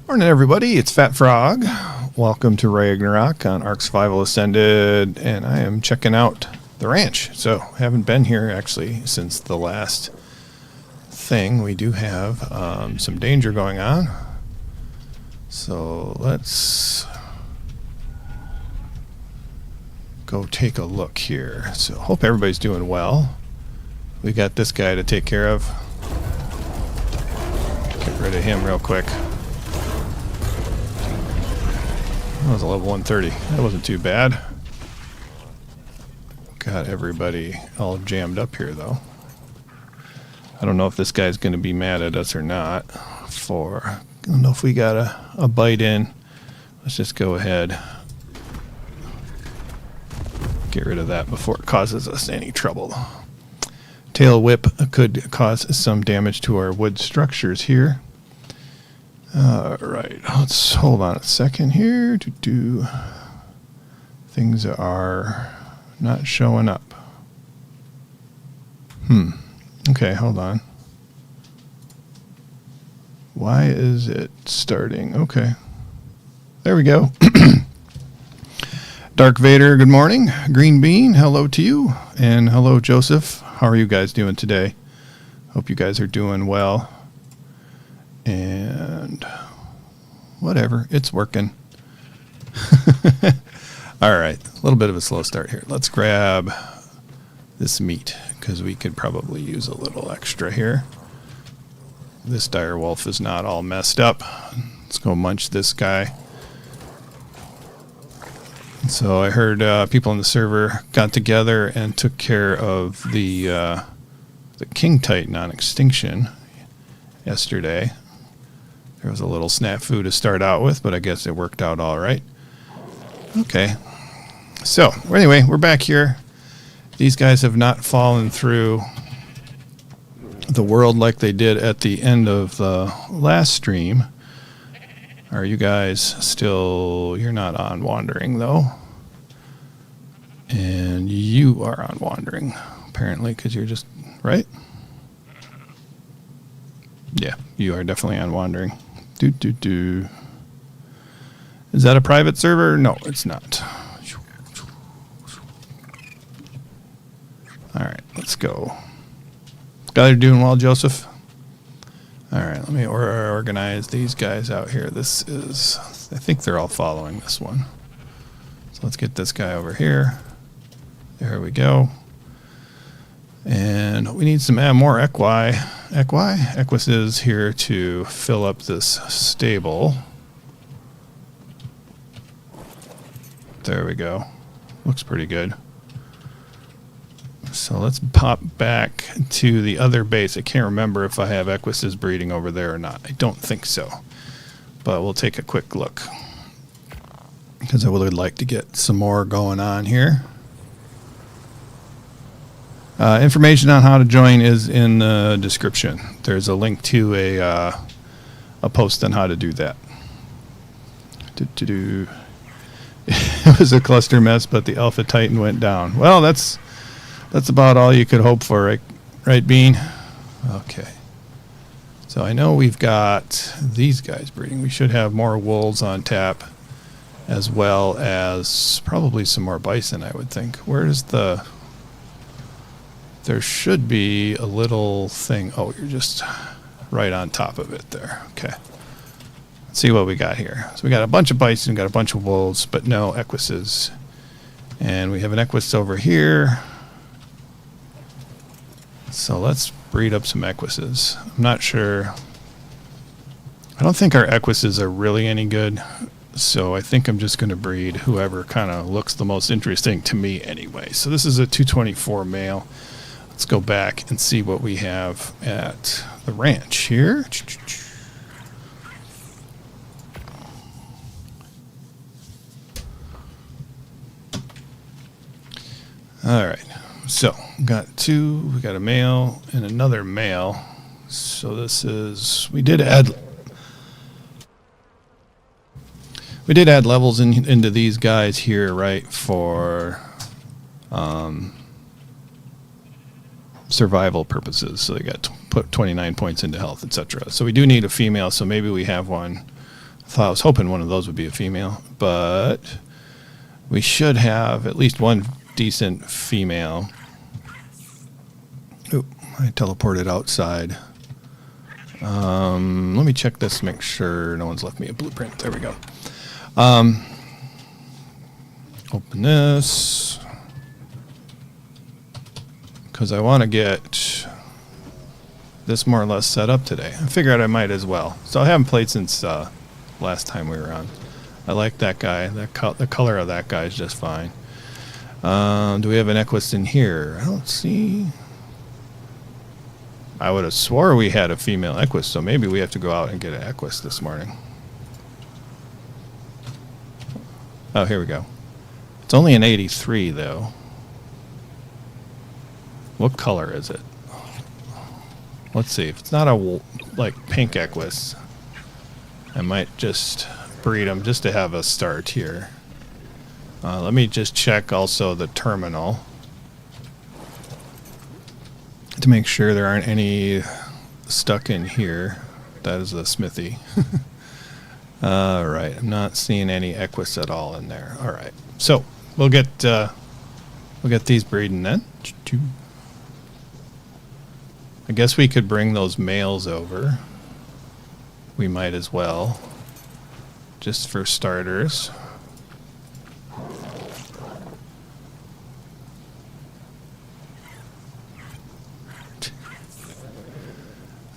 Morning everybody, it's Fat Frog. Welcome to Ragnarok on Ark Survival Ascended, and I am checking out the ranch. So, haven't been here actually since the last thing. We do have some danger going on. So, let's go take a look here. So, hope everybody's doing well. We got this guy to take care of. Get rid of him real quick. That was a level 130. That wasn't too bad. Got everybody all jammed up here, though. I don't know if this guy's going to be mad at us or not. I don't know if we got a bite in. Let's just go ahead. Get rid of that before it causes us any trouble. Tail whip could cause some damage to our wood structures here. Alright, let's hold on a second here. Things are not showing up. Okay, hold on. Why is it starting? Okay. There we go. Dark Vader, good morning. Green Bean, hello to you. And hello, Joseph. How are you guys doing today? Hope you guys are doing well. And whatever, it's working. Alright, a little bit of a slow start here. Let's grab this meat, because we could probably use a little extra here. This dire wolf is not all messed up. Let's go munch this guy. So I heard people in the server got together and took care of the King Titan on extinction yesterday. There was a little snafu to start out with, but I guess it worked out all right. Okay. So, anyway, we're back here. These guys have not fallen through the world like they did at the end of the last stream. Are you guys still... You're not on wandering, though. And you are on wandering, apparently, because you're just... Right? Yeah, you are definitely on wandering. Is that a private server? No, it's not. Alright, let's go. Guys are doing well, Joseph? Alright, let me organize these guys out here. This is... I think they're all following this one. So let's get this guy over here. There we go. And we need some more Equuses here to fill up this stable. There we go. Looks pretty good. So let's pop back to the other base. I can't remember if I have Equuses breeding over there or not. I don't think so. But we'll take a quick look, because I would like to get some more going on here. Information on how to join is in the description. There's a link to a post on how to do that. It was a cluster mess, but the Alpha Titan went down. Well, that's about all you could hope for, right, Bean? Okay. So I know we've got these guys breeding. We should have more wolves on tap, as well as probably some more bison, I would think. Where's the... There should be a little thing. Oh, you're just right on top of it there. Okay. Let's see what we got here. So we got a bunch of bison, got a bunch of wolves, but no Equuses. And we have an Equus over here. So let's breed up some Equuses. I'm not sure. I don't think our Equuses are really any good. So I think I'm just going to breed whoever kind of looks the most interesting to me anyway. So this is a 224 male. Let's go back and see what we have at the ranch here. All right. So, we got a male and another male. So this is, we did add levels into these guys here, right, for survival purposes. So they got put 29 points into health, etc. So we do need a female, so maybe we have one I was hoping one of those would be a female, but we should have at least one decent female. Oop, I teleported outside. Let me check this, make sure no one's left me a blueprint. There we go. Open this, because I want to get this more or less set up today. I figured I might as well. So I haven't played since last time we were on. I like that guy. The color of that guy is just fine. Do we have an Equus in here? I don't see. I would have swore we had a female Equus, so maybe we have to go out and get an Equus this morning. Oh, here we go. It's only an 83, though. What color is it? Let's see. If it's not a, like, pink Equus, I might just breed them just to have a start here. Let me just check also the terminal to make sure there aren't any stuck in here. That is the smithy. All right. I'm not seeing any Equus at all in there. All right. So we'll get these breeding then. I guess we could bring those males over. We might as well, just for starters.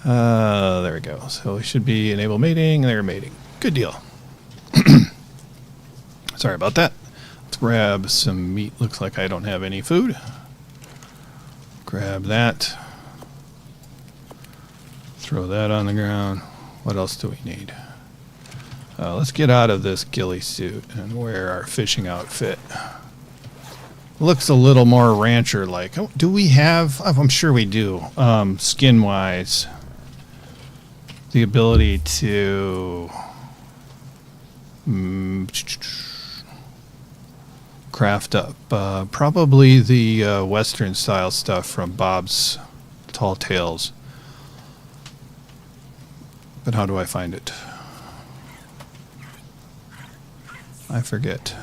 There we go. So we should be enable mating. They're mating. Good deal. Sorry about that. Let's grab some meat. Looks like I don't have any food. Grab that. Throw that on the ground. What else do we need? Let's get out of this ghillie suit and wear our fishing outfit. Looks a little more rancher-like. Oh, do we have... Oh, I'm sure we do. Skin-wise. The ability to... craft up. Probably the Western-style stuff from Bob's Tall Tales. But how do I find it? I forget.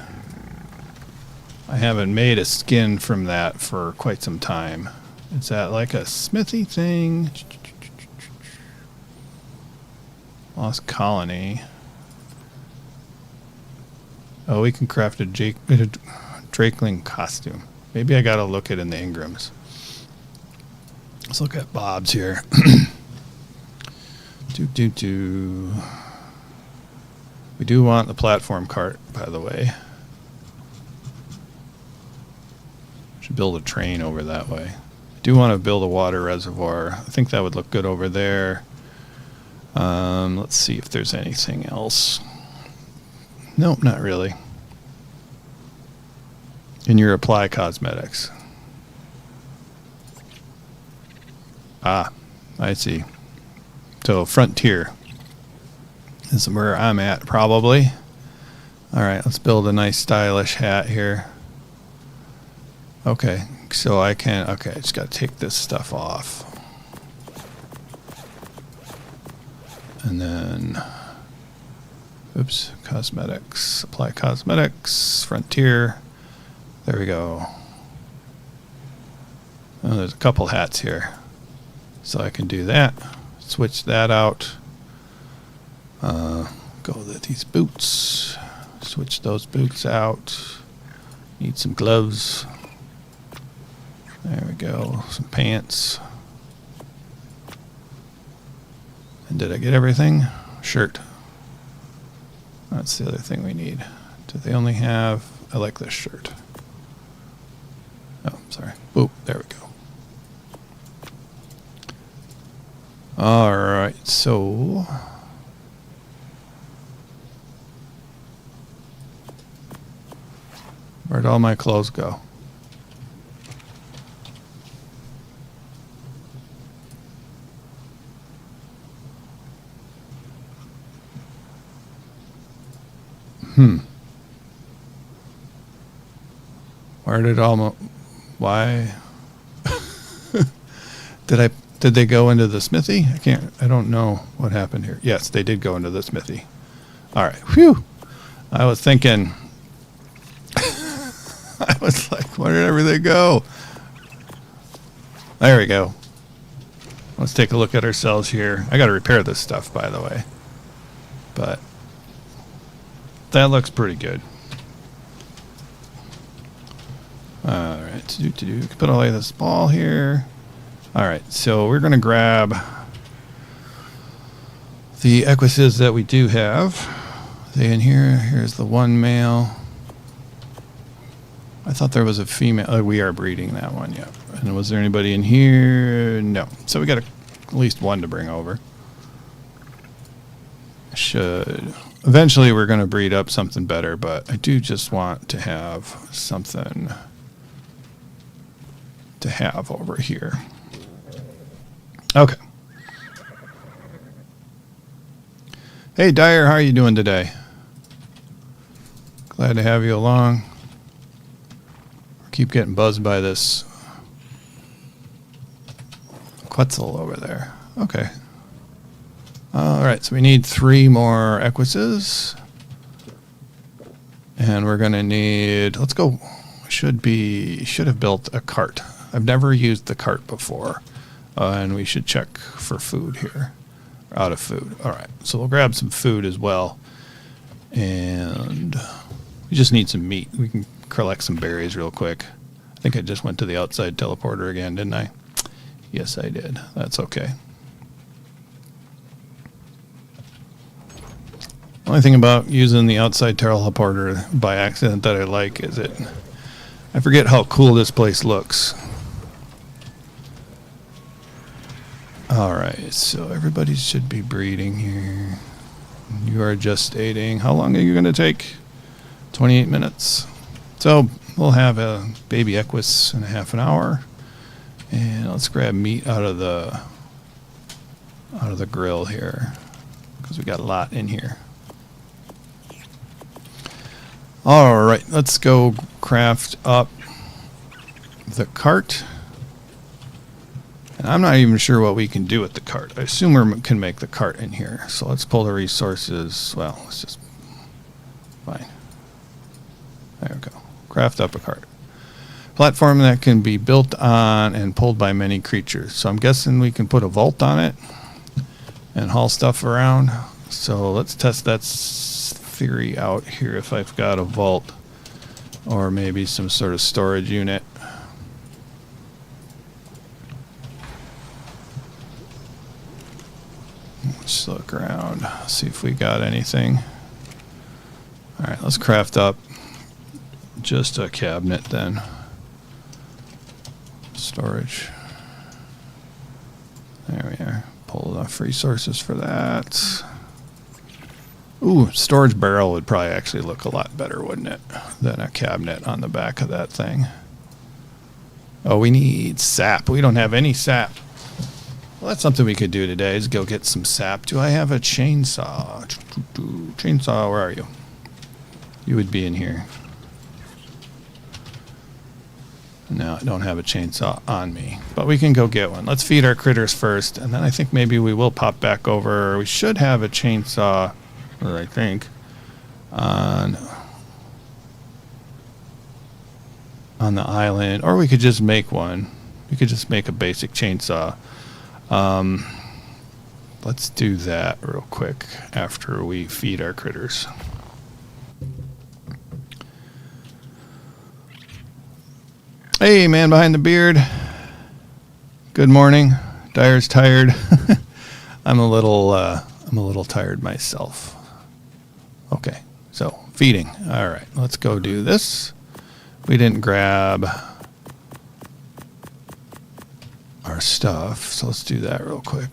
I haven't made a skin from that for quite some time. Is that like a smithy thing? Lost Colony. Oh, we can craft a Drakeling costume. Maybe I gotta look at it in the Ingrams. Let's look at Bob's here. We do want the platform cart, by the way. Should build a train over that way. I do want to build a water reservoir. I think that would look good over there. Let's see if there's anything else. Nope, not really. In your apply cosmetics. Ah, I see. So Frontier is where I'm at, probably. All right, let's build a nice stylish hat here. Okay, so I can... Okay, I just got to take this stuff off. And then... Oops, cosmetics. Apply cosmetics. Frontier. There we go. Oh, there's a couple hats here. So I can do that. Switch that out. Go with these boots. Switch those boots out. Need some gloves. There we go. Some pants. And did I get everything? Shirt. That's the other thing we need. Do they only have... I like this shirt. Oh, sorry. Boop. There we go. All right. So... where'd all my clothes go? Where did all my... Why? Did they go into the smithy? I don't know what happened here. Yes, they did go into the smithy. All right. Whew. I was thinking. I was like, where did everything go? There we go. Let's take a look at ourselves here. I got to repair this stuff, by the way. But that looks pretty good. All right. To put away this ball here. All right. So we're going to grab the equises that we do have. Are they in here? Here's the one male. I thought there was a female. Oh, we are breeding that one, yeah. And was there anybody in here? No. So we got at least one to bring over. Eventually we're going to breed up something better, but I do just want to have something to have over here. Okay. Hey, Dyer, how are you doing today? Glad to have you along. Keep getting buzzed by this Quetzal over there. Okay. All right, so we need 3 more equises. And we're going to need, let's go, should have built a cart. I've never used the cart before. And we should check for food here. Out of food. All right, so we'll grab some food as well. And we just need some meat. We can collect some berries real quick. I think I just went to the outside teleporter again, didn't I? Yes, I did. That's okay. The only thing about using the outside teleporter by accident that I like is I forget how cool this place looks. Alright, so everybody should be breeding here. You are gestating. How long are you going to take? 28 minutes. So we'll have a baby equus in a half an hour. And let's grab meat out of the grill here, because we got a lot in here. All right, let's go craft up the cart. And I'm not even sure what we can do with the cart. I assume we can make the cart in here. So let's pull the resources. Well, let's just fine. There we go. Craft up a cart. Platform that can be built on and pulled by many creatures. So I'm guessing we can put a vault on it and haul stuff around. So let's test that theory out here, if I've got a vault or maybe some sort of storage unit. Let's look around, see if we got anything. All right, let's craft up just a cabinet then. Storage. There we are. Pull enough resources for that. Ooh, storage barrel would probably actually look a lot better, wouldn't it, than a cabinet on the back of that thing. Oh, we need sap. We don't have any sap. Well, that's something we could do today, is go get some sap. Do I have a chainsaw? Chainsaw, where are you? You would be in here. No, I don't have a chainsaw on me, but we can go get one. Let's feed our critters first, and then I think maybe we will pop back over. We should have a chainsaw, or I think, on the island, or we could just make one. We could just make a basic chainsaw. Let's do that real quick after we feed our critters. Hey, man behind the beard. Good morning. Dyer's tired. I'm a little tired myself. Okay, so feeding. All right, let's go do this. We didn't grab our stuff, so let's do that real quick.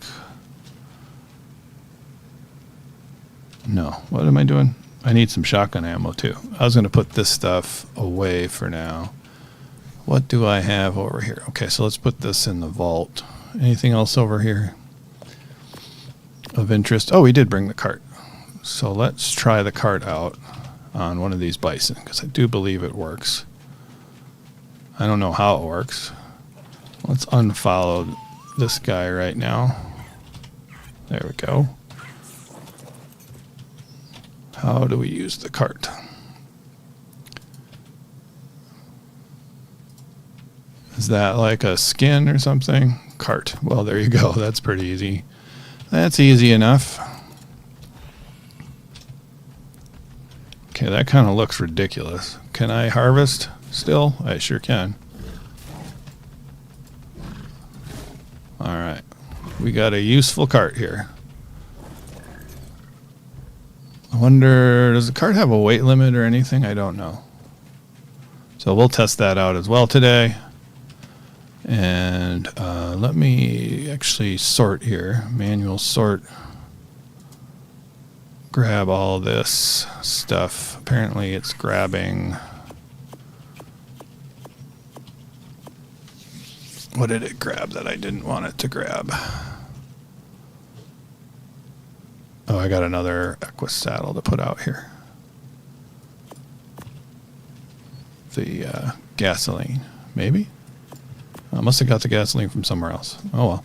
No, what am I doing? I need some shotgun ammo too. I was going to put this stuff away for now. What do I have over here? Okay, so let's put this in the vault. Anything else over here of interest? Oh, we did bring the cart. So let's try the cart out on one of these bison, because I do believe it works. I don't know how it works. Let's unfollow this guy right now. There we go. How do we use the cart? Is that like a skin or something? Cart. Well, there you go. That's pretty easy. That's easy enough. Okay, that kind of looks ridiculous. Can I harvest still? I sure can. Alright. We got a useful cart here. I wonder, does the cart have a weight limit or anything? I don't know. So we'll test that out as well today. And let me actually sort here. Manual sort. Grab all this stuff. Apparently it's grabbing... What did it grab that I didn't want it to grab? Oh, I got another Equus saddle to put out here. The gasoline, maybe? I must have got the gasoline from somewhere else. Oh well.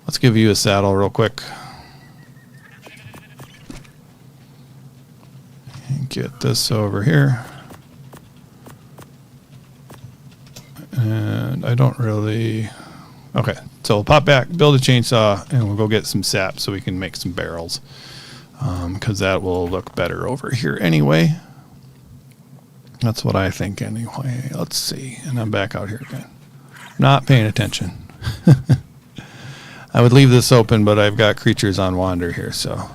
Let's give you a saddle real quick. And get this over here. And I don't really... Okay, so we'll pop back, build a chainsaw, and we'll go get some sap so we can make some barrels. Because that will look better over here anyway. That's what I think anyway. Let's see. And I'm back out here again. Not paying attention. I would leave this open, but I've got creatures on wander here, so...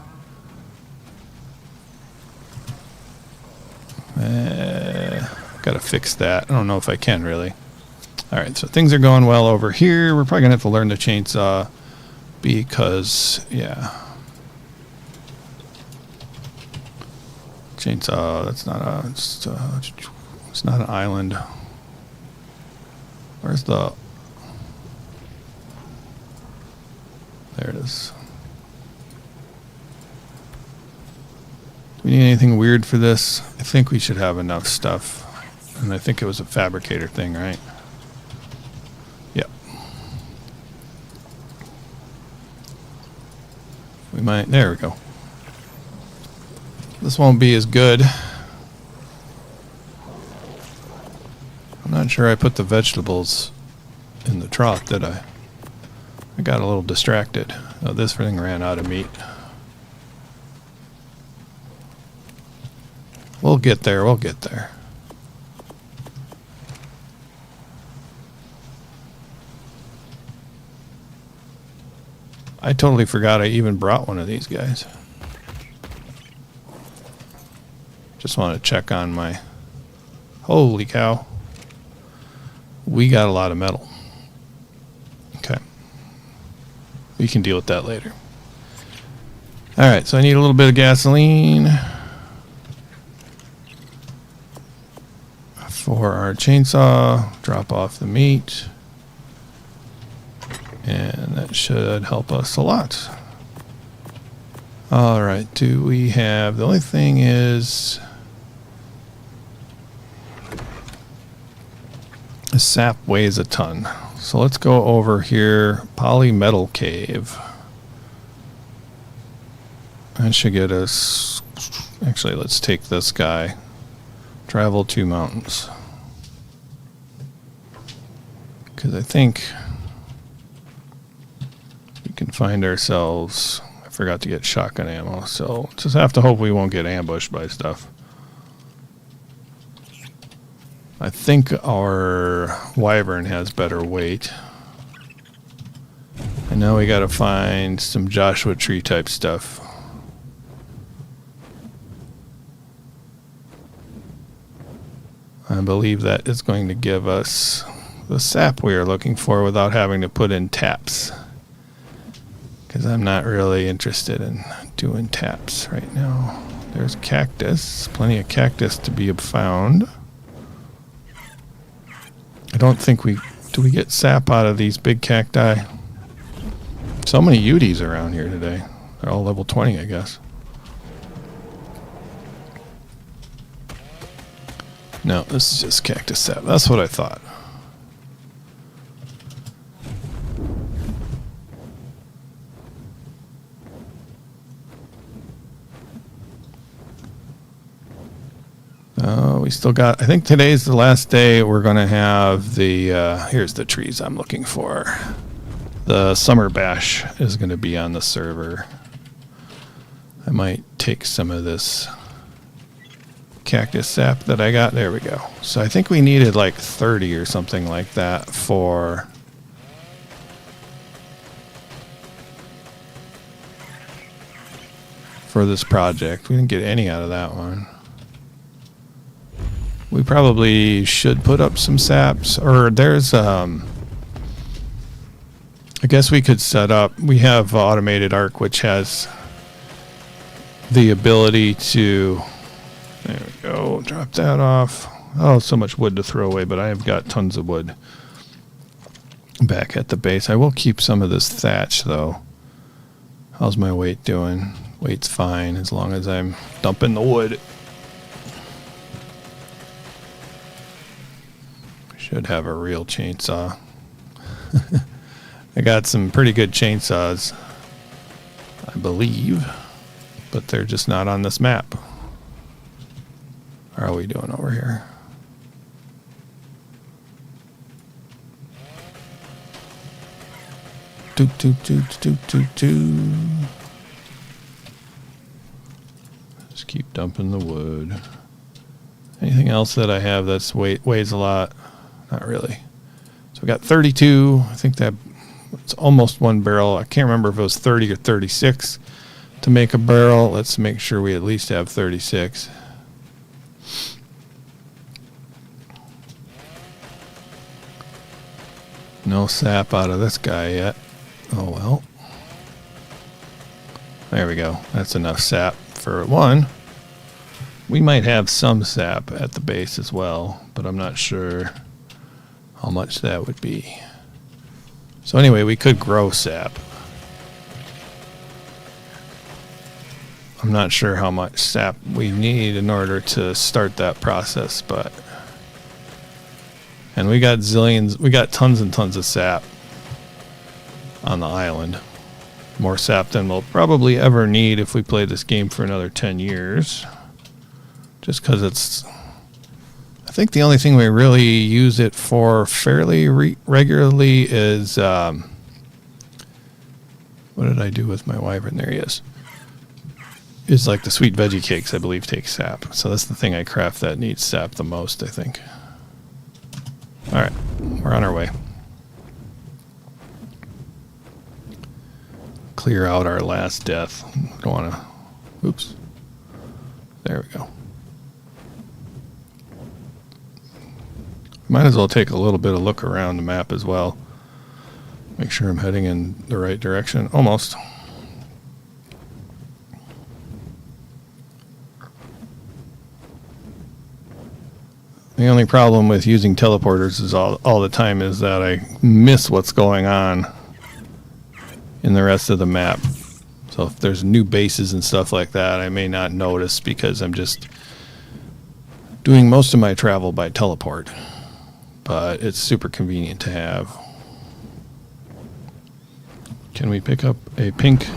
Gotta fix that. I don't know if I can, really. Alright, so things are going well over here. We're probably going to have to learn the chainsaw because, yeah. Chainsaw, that's not a, it's not an island. Where's the... There it is. Do we need anything weird for this? I think we should have enough stuff. And I think it was a fabricator thing, right? Yep. We might... There we go. This won't be as good. I'm not sure I put the vegetables in the trough, did I? I got a little distracted. Oh, this thing ran out of meat. We'll get there, we'll get there. I totally forgot I even brought one of these guys. Just want to check on my... Holy cow. We got a lot of metal. Okay. We can deal with that later. Alright, so I need a little bit of gasoline for our chainsaw. Drop off the meat. And that should help us a lot. Alright, do we have... The only thing is... The sap weighs a ton. So let's go over here. Polymetal cave. That should get us... Actually, let's take this guy. Travel 2 mountains. Because I think... we can find ourselves... I forgot to get shotgun ammo, so just have to hope we won't get ambushed by stuff. I think our Wyvern has better weight. And now we gotta find some Joshua Tree type stuff. I believe that is going to give us the sap we are looking for without having to put in taps. Because I'm not really interested in doing taps right now. There's cactus. Plenty of cactus to be found. I don't think we... Do we get sap out of these big cacti? So many Uties around here today. They're all level 20, I guess. No, this is just cactus sap. That's what I thought. We still got, I think today's the last day we're going to have the, here's the trees I'm looking for. The summer bash is going to be on the server. I might take some of this cactus sap that I got. There we go. So I think we needed like 30 or something like that for this project. We didn't get any out of that one. We probably should put up some saps, or there's I guess we could set up, we have automated Ark which has the ability to, there we go, drop that off. Oh, so much wood to throw away, but I have got tons of wood back at the base. I will keep some of this thatch though. How's my weight doing? Weight's fine as long as I'm dumping the wood. Should have a real chainsaw. I got some pretty good chainsaws, I believe, but they're just not on this map. How are we doing over here? Doot, doot, doot, doot, doot, doot. Just keep dumping the wood. Anything else that I have that's weighs a lot? Not really. So we got 32. I think that it's almost one barrel. I can't remember if it was 30 or 36 to make a barrel. Let's make sure we at least have 36. No sap out of this guy yet. Oh well. There we go. That's enough sap for one. We might have some sap at the base as well, but I'm not sure how much that would be. So anyway, we could grow sap. I'm not sure how much sap we need in order to start that process, but, and we got zillions, we got tons and tons of sap on the island. More sap than we'll probably ever need if we play this game for another 10 years. Just because it's, I think the only thing we really use it for fairly regularly is, what did I do with my wyvern? There he is. Is like the sweet veggie cakes, I believe, take sap. So that's the thing I craft that needs sap the most, I think. All right, we're on our way. Clear out our last death. Don't want to, oops. There we go. Might as well take a little bit of look around the map as well. Make sure I'm heading in the right direction. Almost. The only problem with using teleporters is all the time is that I miss what's going on in the rest of the map. So if there's new bases and stuff like that, I may not notice because I'm just doing most of my travel by teleport. But it's super convenient to have. Can we pick up a pink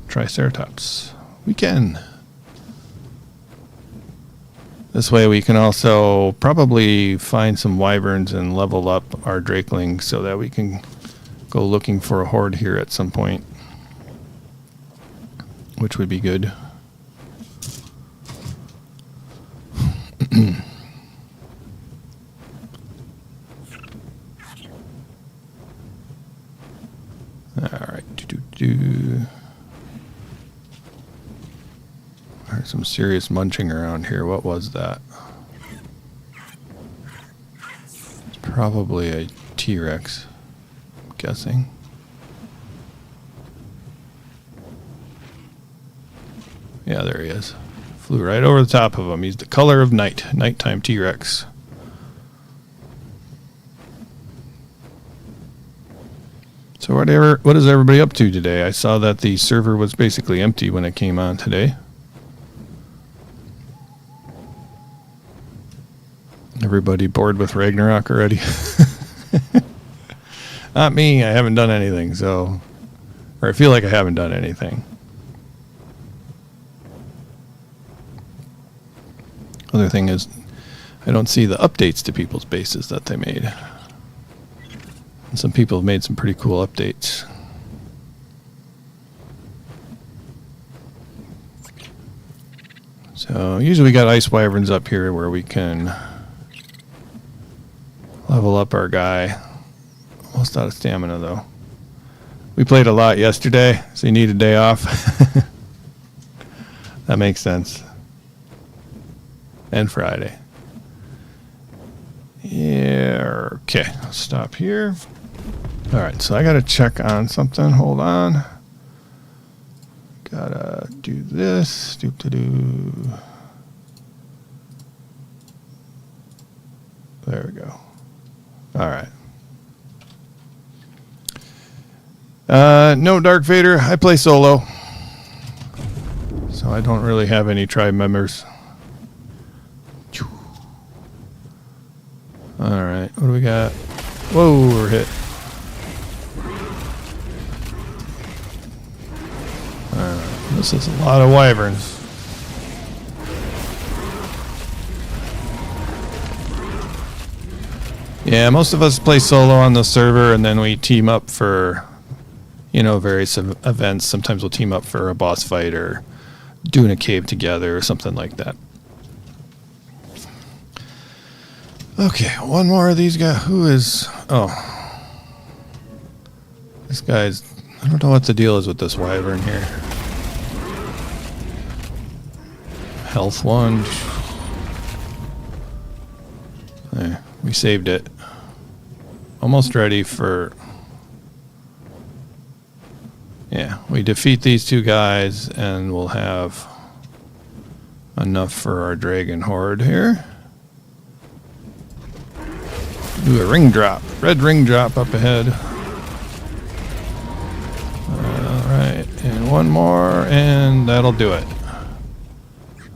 Triceratops? We can. This way we can also probably find some wyverns and level up our drakelings so that we can go looking for a horde here at some point, which would be good. Alright, there's some serious munching around here. What was that? It's probably a T-Rex, I'm guessing. Yeah, there he is. Flew right over the top of him. He's the color of night. Nighttime T-Rex. So what is everybody up to today? I saw that the server was basically empty when it came on today. Everybody bored with Ragnarok already? Not me. I haven't done anything, so, or I feel like I haven't done anything. Other thing is, I don't see the updates to people's bases that they made. And some people have made some pretty cool updates. So usually we got ice wyverns up here where we can level up our guy. Almost out of stamina though. We played a lot yesterday, so you need a day off. That makes sense. And Friday. Yeah, okay. I'll stop here. All right, so I got to check on something. Hold on. Gotta do this. Do. There we go. All right. No Dark Vader. I play solo. So I don't really have any tribe members. Alright, what do we got? Whoa, we're hit. Alright, this is a lot of wyverns. Yeah, most of us play solo on the server and then we team up for, you know, various events. Sometimes we'll team up for a boss fight or doing a cave together or something like that. Okay, one more of these guys. Who is... Oh. This guy's... I don't know what the deal is with this wyvern here. Health 1. There, we saved it. Almost ready for... Yeah, we defeat these two guys and we'll have enough for our dragon horde here. Do a ring drop. Red ring drop up ahead. Alright, and one more, and that'll do it.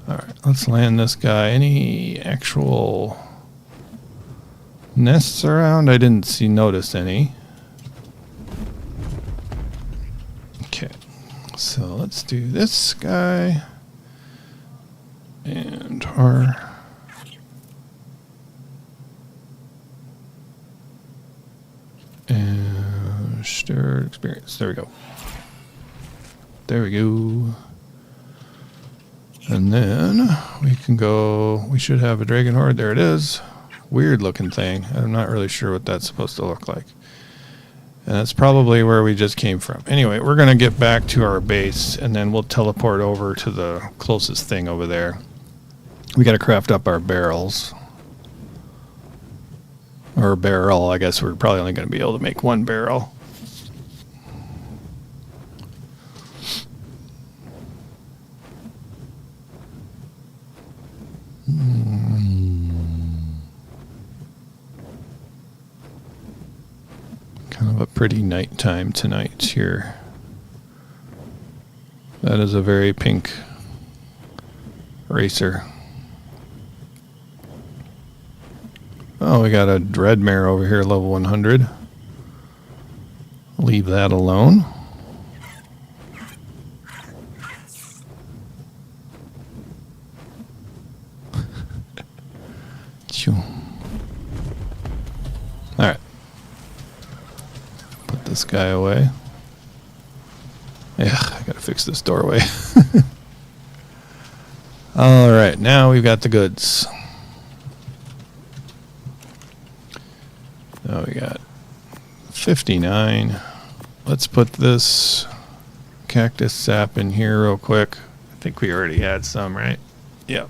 Alright, let's land this guy. Any actual nests around? I didn't notice any. Okay, so let's do this guy. And our... And shared experience. There we go. There we go. And then we can go. We should have a dragon horde. There it is. Weird looking thing. I'm not really sure what that's supposed to look like. And that's probably where we just came from. Anyway, we're going to get back to our base and then we'll teleport over to the closest thing over there. We got to craft up our barrels. Or a barrel. I guess we're probably only going to be able to make one barrel. Kind of a pretty nighttime tonight here. That is a very pink racer. Oh, we got a dreadmare over here, level 100. Leave that alone. Alright. Put this guy away. Yeah, I gotta fix this doorway. Alright, now we've got the goods. Oh, we got 59. Let's put this cactus sap in here real quick. I think we already had some, right? Yep.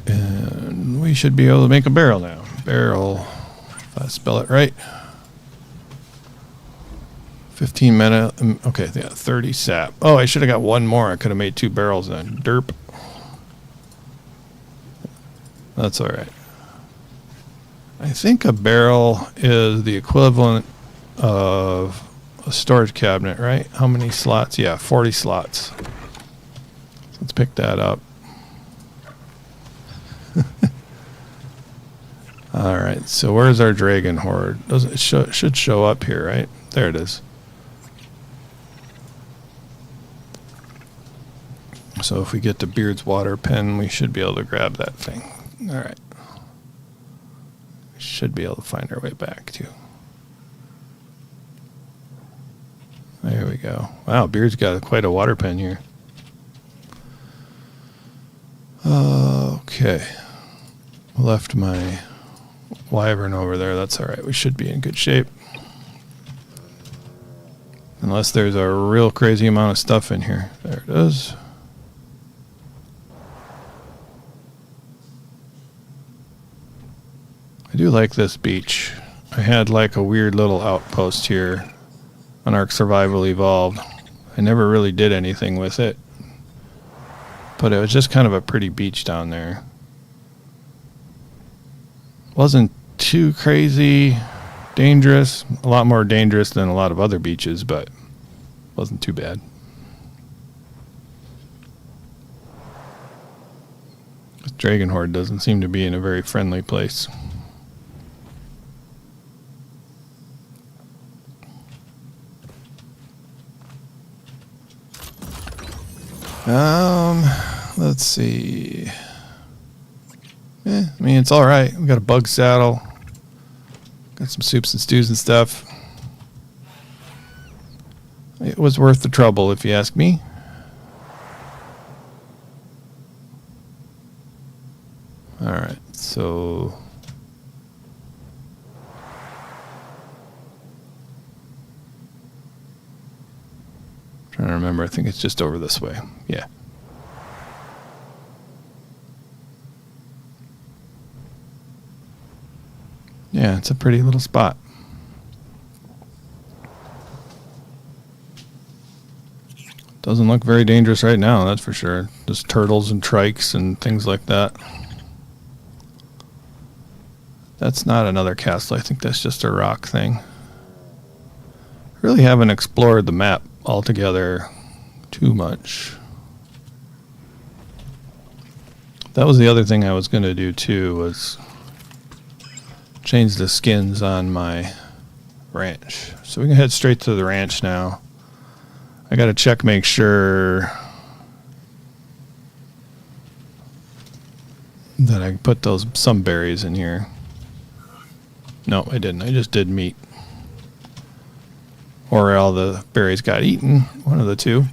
And we should be able to make a barrel now. Barrel, if I spell it right. 15 minutes. Okay, they got 30 sap. Oh, I should have got one more. I could have made 2 barrels then. Derp. That's all right. I think a barrel is the equivalent of a storage cabinet, right? How many slots? Yeah, 40 slots. Let's pick that up. All right, so where's our dragon horde? It should show up here, right? There it is. So if we get to Beard's water pen, we should be able to grab that thing. All right. We should be able to find our way back too. There we go. Wow, Beard's got quite a water pen here. Okay. Left my Wyvern over there. That's all right. We should be in good shape. Unless there's a real crazy amount of stuff in here. There it is. I do like this beach. I had like a weird little outpost here on Ark Survival Evolved. I never really did anything with it. But it was just kind of a pretty beach down there. Wasn't too crazy dangerous. A lot more dangerous than a lot of other beaches, but wasn't too bad. This Dragon Horde doesn't seem to be in a very friendly place. Let's see. I mean, it's all right. We got a bug saddle. Got some soups and stews and stuff. It was worth the trouble, if you ask me. All right, so trying to remember. I think it's just over this way. Yeah. Yeah, it's a pretty little spot. Doesn't look very dangerous right now, that's for sure. Just turtles and trikes and things like that. That's not another castle. I think that's just a rock thing. Really haven't explored the map altogether too much. That was the other thing I was going to do too, was change the skins on my ranch. So we can head straight to the ranch now. I got to check, make sure that I put some berries in here. No, I didn't. I just did meat. Or all the berries got eaten. One of the two.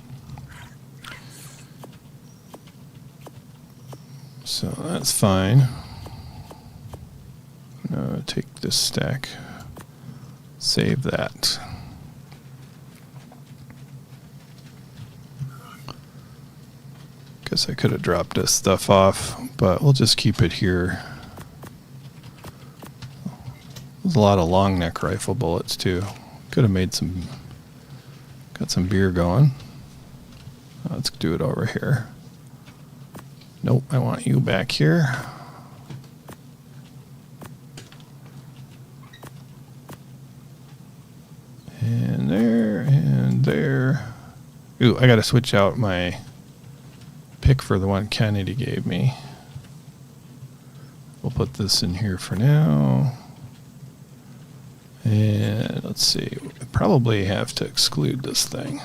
So that's fine. Take this stack. Save that. Guess I could have dropped this stuff off, but we'll just keep it here. There's a lot of long neck rifle bullets too. Could have made got some beer going. Let's do it over here. Nope, I want you back here. And there, and there. Ooh, I gotta switch out my pick for the one Kennedy gave me. We'll put this in here for now. And let's see, we probably have to exclude this thing.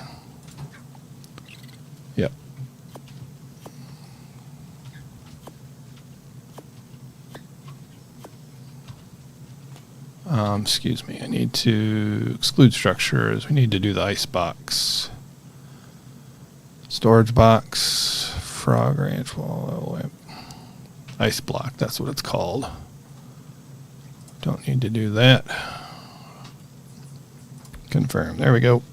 Yep. Excuse me, I need to exclude structures. We need to do the ice box. Storage box, frog ranch wall, ice block, that's what it's called. Don't need to do that. Confirm, there we go.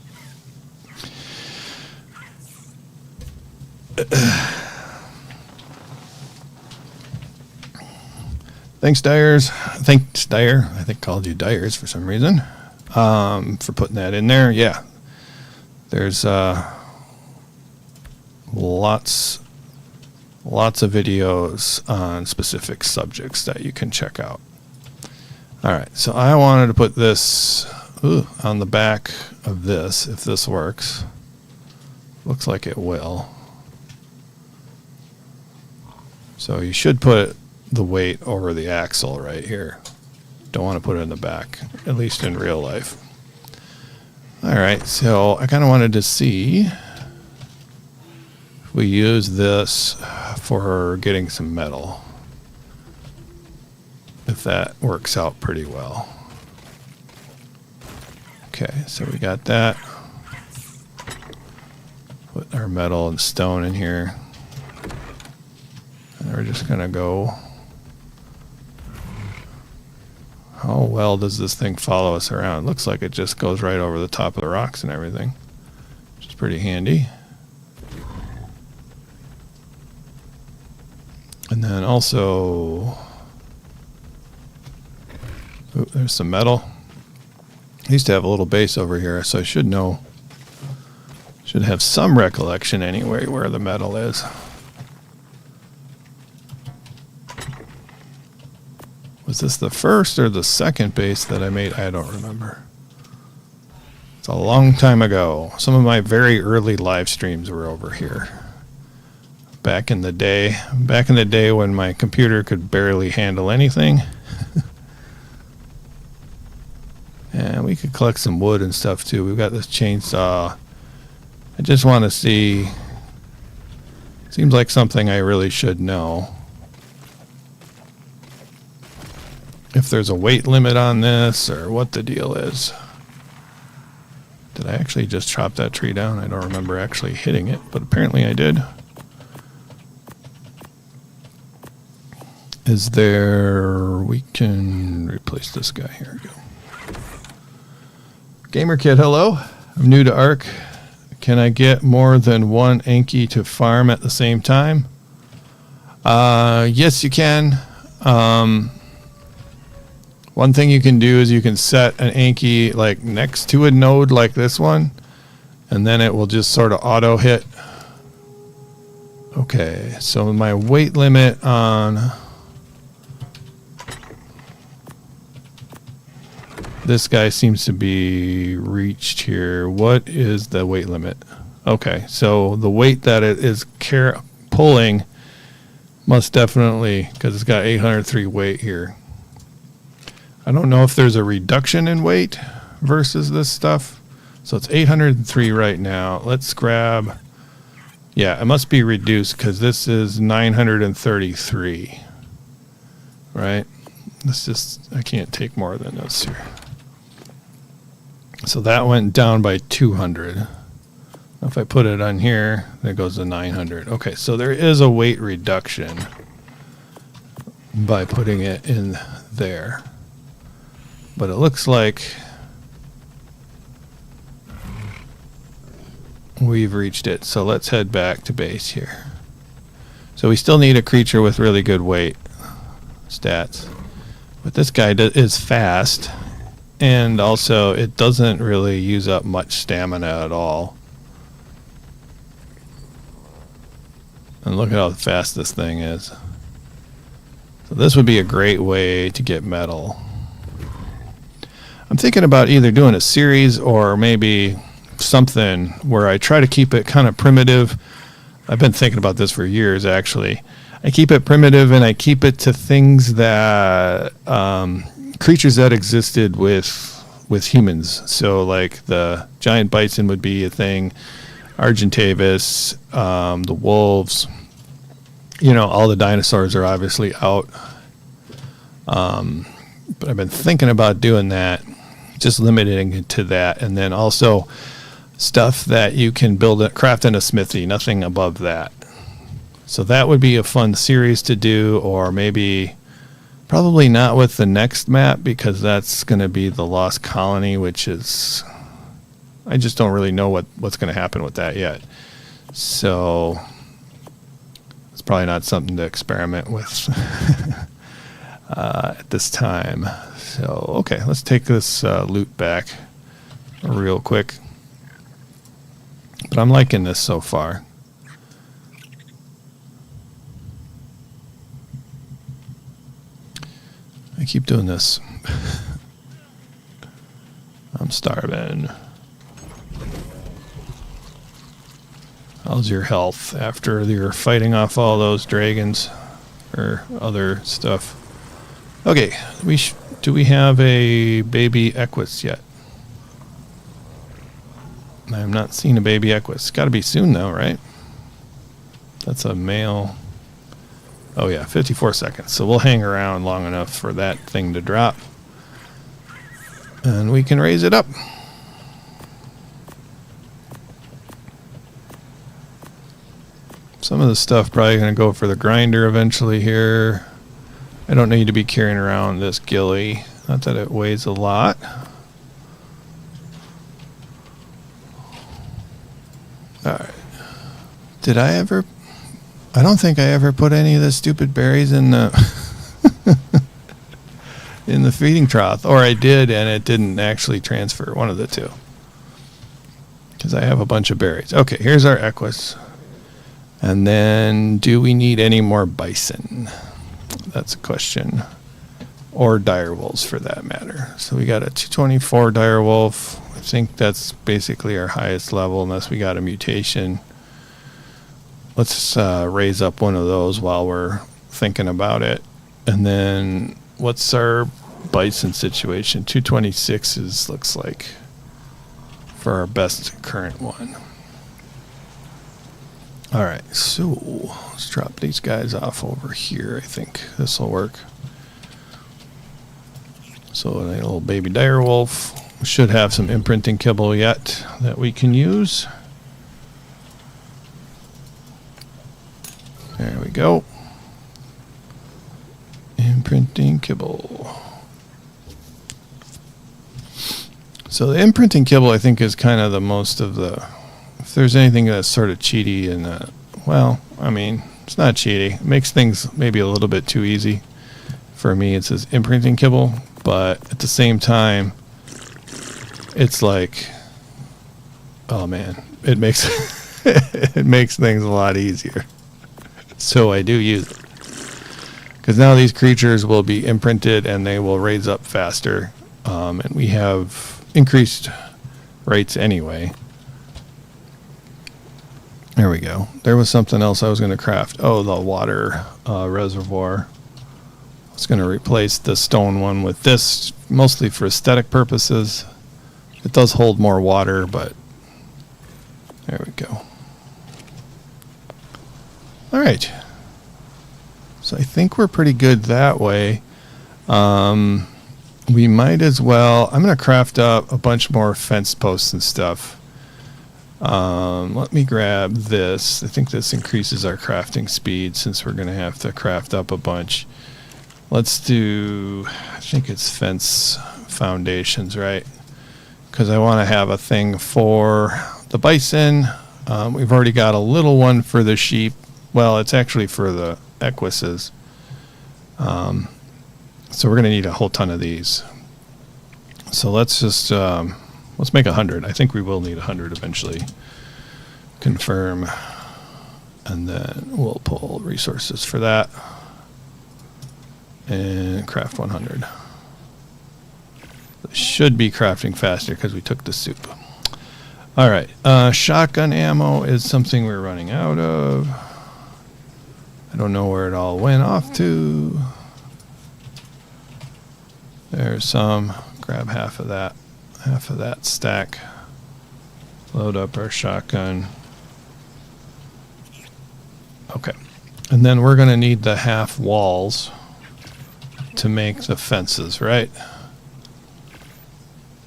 Thanks, Dyers. Thanks, Dyer. I think called you Dyers for some reason. For putting that in there. Yeah. There's lots of videos on specific subjects that you can check out. All right. So I wanted to put this on the back of this, if this works. Looks like it will. So you should put the weight over the axle right here. Don't want to put it in the back, at least in real life. All right, so I kind of wanted to see if we use this for getting some metal. If that works out pretty well. Okay, so we got that. Put our metal and stone in here. And we're just gonna go. How well does this thing follow us around? It looks like it just goes right over the top of the rocks and everything, which is pretty handy. And then also, ooh, there's some metal. I used to have a little base over here, so I should know, should have some recollection anyway where the metal is. Was this the first or the second base that I made? I don't remember. It's a long time ago. Some of my very early live streams were over here. Back in the day when my computer could barely handle anything. And we could collect some wood and stuff too. We've got this chainsaw. I just want to see. Seems like something I really should know. If there's a weight limit on this or what the deal is. Did I actually just chop that tree down? I don't remember actually hitting it, but apparently I did. Is there... We can replace this guy. Here we go. Gamer Kid, hello. I'm new to Ark. Can I get more than one Anki to farm at the same time? Yes, you can. One thing you can do is you can set an Anki like next to a node like this one, and then it will just sort of auto hit. Okay, so my weight limit on this guy seems to be reached here. What is the weight limit? Okay, so the weight that it is pulling must definitely, because it's got 803 weight here. I don't know if there's a reduction in weight versus this stuff. So it's 803 right now. Let's grab, yeah, it must be reduced because this is 933, right? Let's just, I can't take more than this here. So that went down by 200. If I put it on here, that goes to 900. Okay, so there is a weight reduction by putting it in there. But it looks like we've reached it. So let's head back to base here. So we still need a creature with really good weight stats. But this guy is fast. And also it doesn't really use up much stamina at all. And look at how fast this thing is. So this would be a great way to get metal. I'm thinking about either doing a series or maybe something where I try to keep it kind of primitive. I've been thinking about this for years, actually. I keep it primitive and I keep it to things that creatures that existed with humans. So like the giant bison would be a thing, Argentavis, the wolves. You know, all the dinosaurs are obviously out. But I've been thinking about doing that, just limiting it to that, and then also stuff that you can craft in a smithy, nothing above that. So that would be a fun series to do, or maybe probably not with the next map because that's going to be the Lost Colony, which is, I just don't really know what's going to happen with that yet. So it's probably not something to experiment with. At this time. So, okay, let's take this loot back real quick. But I'm liking this so far. I keep doing this. I'm starving. How's your health after you're fighting off all those dragons or other stuff? Okay, do we have a baby Equus yet? I have not seen a baby Equus. Got to be soon though, right? That's a male. Oh yeah, 54 seconds. So we'll hang around long enough for that thing to drop. And we can raise it up. Some of the stuff probably going to go for the grinder eventually here. I don't need to be carrying around this ghillie. Not that it weighs a lot. Alright. Did I ever... I don't think I ever put any of the stupid berries in the... in the feeding trough. Or I did and it didn't actually transfer. One of the two. Because I have a bunch of berries. Okay, here's our equus. And then, do we need any more bison? That's a question. Or direwolves, for that matter. So we got a 224 direwolf. I think that's basically our highest level, unless we got a mutation. Let's raise up one of those while we're thinking about it. And then, what's our bison situation? 226 looks like for our best current one. Alright, so let's drop these guys off over here. I think this will work. So a little baby direwolf. We should have some imprinting kibble yet that we can use. There we go. Imprinting kibble. So the imprinting kibble, I think, is kind of the most of the... If there's anything that's sort of cheaty and, well, I mean, it's not cheaty. It makes things maybe a little bit too easy. For me, it says imprinting kibble, but at the same time, it's like, oh man, it makes it makes things a lot easier. So I do use it. Because now these creatures will be imprinted and they will raise up faster. And we have increased rates anyway. There we go. There was something else I was going to craft. Oh, the water reservoir. I was going to replace the stone one with this, mostly for aesthetic purposes. It does hold more water, but there we go. All right. So I think we're pretty good that way. We might as well... I'm going to craft up a bunch more fence posts and stuff. Let me grab this. I think this increases our crafting speed since we're going to have to craft up a bunch. Let's do, I think it's fence foundations, right? Because I want to have a thing for the bison. We've already got a little one for the sheep. Well, it's actually for the equises. So we're going to need a whole ton of these. So let's just... let's make 100. I think we will need 100 eventually. Confirm. And then we'll pull resources for that. And craft 100. It should be crafting faster because we took the soup. Alright. Shotgun ammo is something we're running out of. I don't know where it all went off to. There's some. Grab half of that. Half of that stack. Load up our shotgun. Okay. And then we're going to need the half walls to make the fences, right?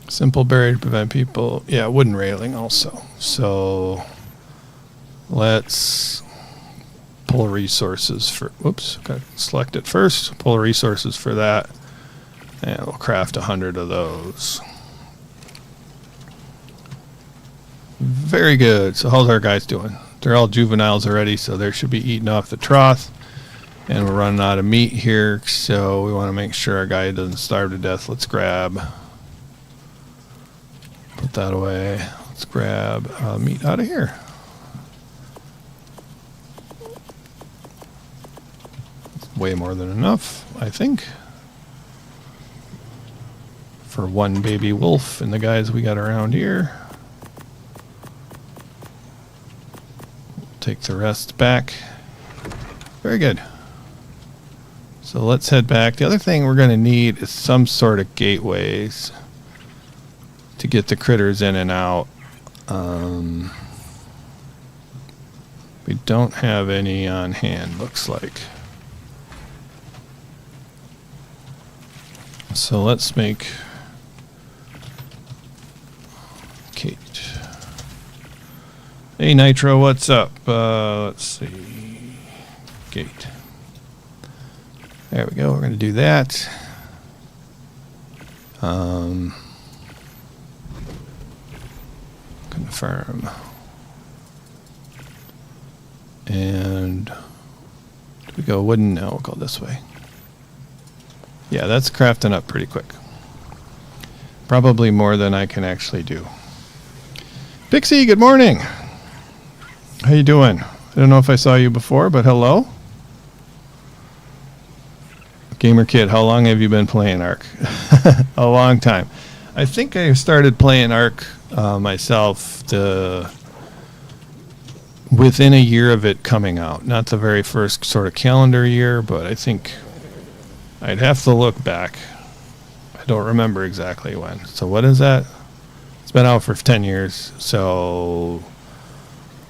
Simple barrier to prevent people. Yeah, wooden railing also. So let's pull resources for... Whoops. Got to select it first. Pull resources for that. And we'll craft 100 of those. Very good. So how's our guys doing? They're all juveniles already, so they should be eating off the trough. And we're running out of meat here, so we want to make sure our guy doesn't starve to death. Let's grab... Put that away. Let's grab meat out of here. It's way more than enough, I think. For one baby wolf and the guys we got around here. Take the rest back. Very good. So let's head back. The other thing we're going to need is some sort of gateways to get the critters in and out. We don't have any on hand, looks like. So let's make Kate. Hey Nitro, what's up? Let's see. Gate. There we go. We're going to do that. Confirm. And do we go wooden? No, we'll go this way. Yeah, that's crafting up pretty quick. Probably more than I can actually do. Pixie, good morning. How you doing? I don't know if I saw you before, but hello. Gamer Kid, how long have you been playing Ark? A long time. I think I started playing Ark myself within a year of it coming out. Not the very first sort of calendar year, but I think I'd have to look back. I don't remember exactly when. So what is that? It's been out for 10 years. So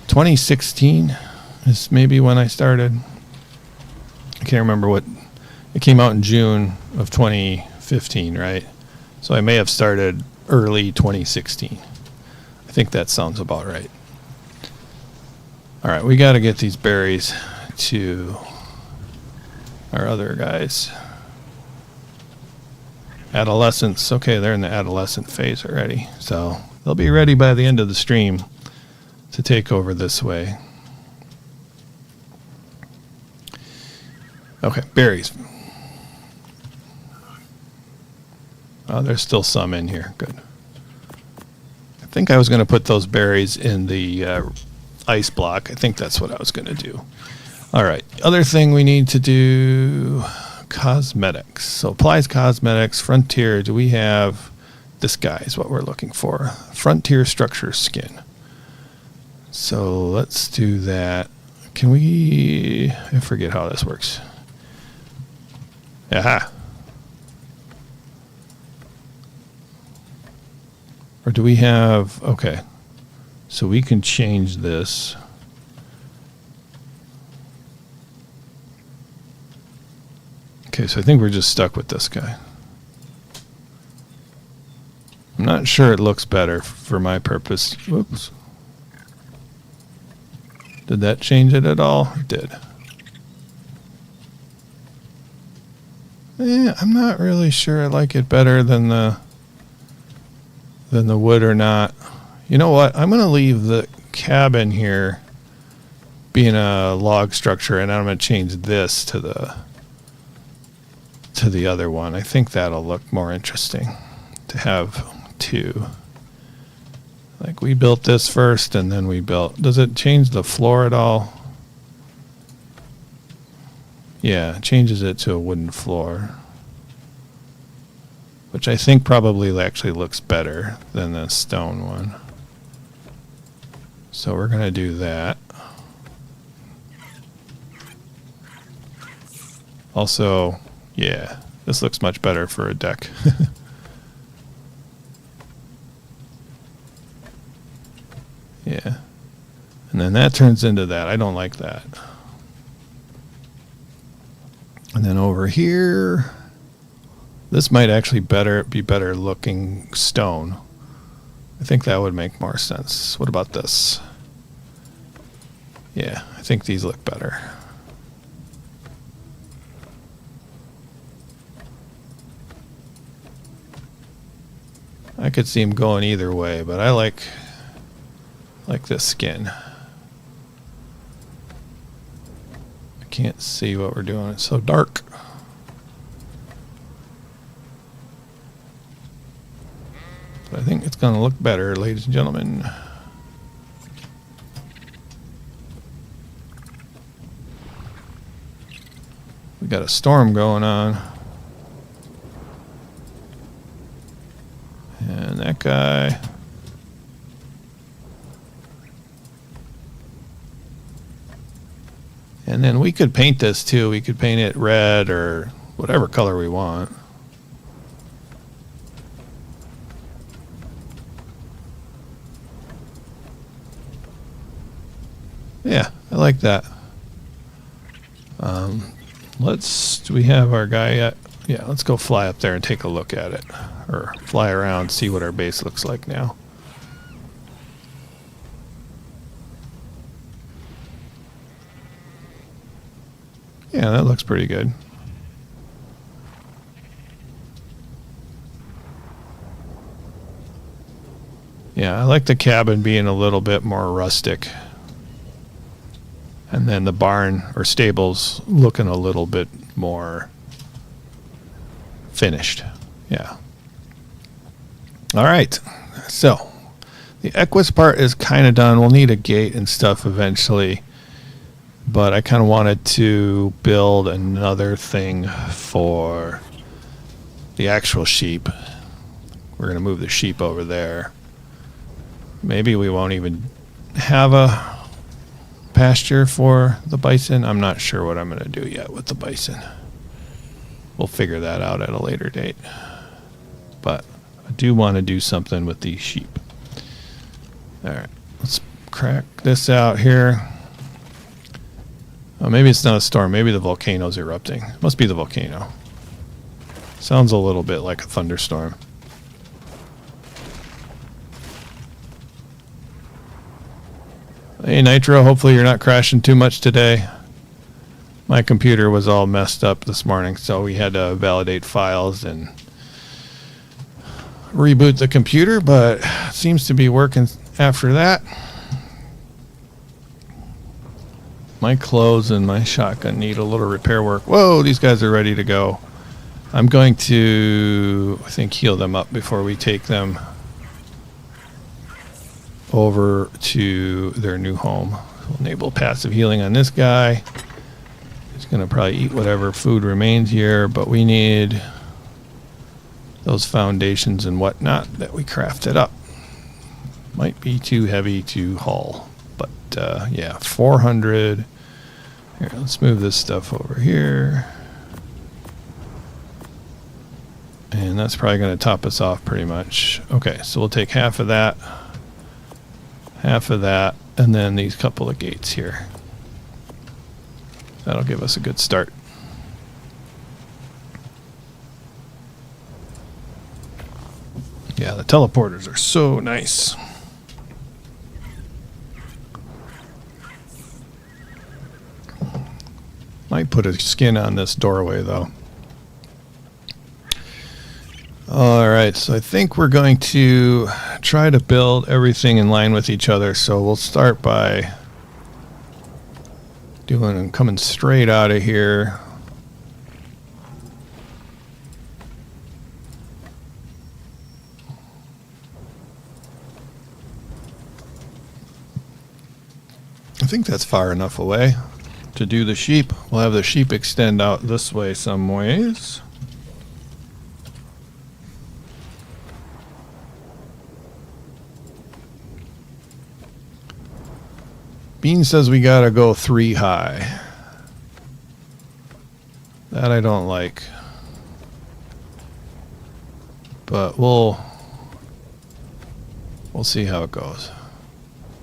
2016 is maybe when I started. I can't remember what. It came out in June of 2015, right? So I may have started early 2016. I think that sounds about right. All right, we got to get these berries to our other guys. Adolescents. Okay, they're in the adolescent phase already. So they'll be ready by the end of the stream to take over this way. Okay, berries. Oh, there's still some in here. Good. I think I was going to put those berries in the ice block. I think that's what I was going to do. All right. Other thing we need to do, cosmetics. So applies cosmetics, frontier. Do we have, this guy is what we're looking for. Frontier structure skin. So let's do that. Can we, I forget how this works. Aha. Or do we have, okay. So we can change this. Okay, so I think we're just stuck with this guy. I'm not sure it looks better for my purpose. Whoops. Did that change it at all? It did. Yeah, I'm not really sure I like it better than the wood or not. You know what? I'm going to leave the cabin here being a log structure, and I'm going to change this to the other one. I think that'll look more interesting to have two. Like we built this first, and then we built. Does it change the floor at all? Yeah, it changes it to a wooden floor, which I think probably actually looks better than the stone one. So we're going to do that. Also, yeah, this looks much better for a deck. Yeah. And then that turns into that. I don't like that. And then over here, this might actually be better looking stone. I think that would make more sense. What about this? Yeah, I think these look better. I could see them going either way, but I like this skin. I can't see what we're doing. It's so dark. But I think it's going to look better, ladies and gentlemen. We got a storm going on. And that guy. And then we could paint this too. We could paint it red or whatever color we want. Yeah, I like that. Do we have our guy yet? Yeah, let's go fly up there and take a look at it. Or fly around, see what our base looks like now. Yeah, that looks pretty good. Yeah, I like the cabin being a little bit more rustic. And then the barn or stables looking a little bit more finished. Yeah. All right. So the Equus part is kind of done. We'll need a gate and stuff eventually. But I kind of wanted to build another thing for the actual sheep. We're going to move the sheep over there. Maybe we won't even have a pasture for the bison. I'm not sure what I'm going to do yet with the bison. We'll figure that out at a later date. But I do want to do something with these sheep. All right, let's crack this out here. Oh, maybe it's not a storm. Maybe the volcano's erupting. It must be the volcano. Sounds a little bit like a thunderstorm. Hey, Nitro, hopefully you're not crashing too much today. My computer was all messed up this morning, so we had to validate files and reboot the computer, but it seems to be working after that. My clothes and my shotgun need a little repair work. Whoa, these guys are ready to go. I'm going to, I think, heal them up before we take them over to their new home. We'll enable passive healing on this guy. He's going to probably eat whatever food remains here, but we need those foundations and whatnot that we crafted up. Might be too heavy to haul, but yeah, 400. Here, let's move this stuff over here. And that's probably going to top us off pretty much. Okay, so we'll take half of that, and then these couple of gates here. That'll give us a good start. Yeah, the teleporters are so nice. Might put a skin on this doorway though. Alright, so I think we're going to try to build everything in line with each other. So we'll start by coming straight out of here. I think that's far enough away to do the sheep. We'll have the sheep extend out this way some ways. Bean says we gotta go 3 high. That I don't like. But we'll see how it goes.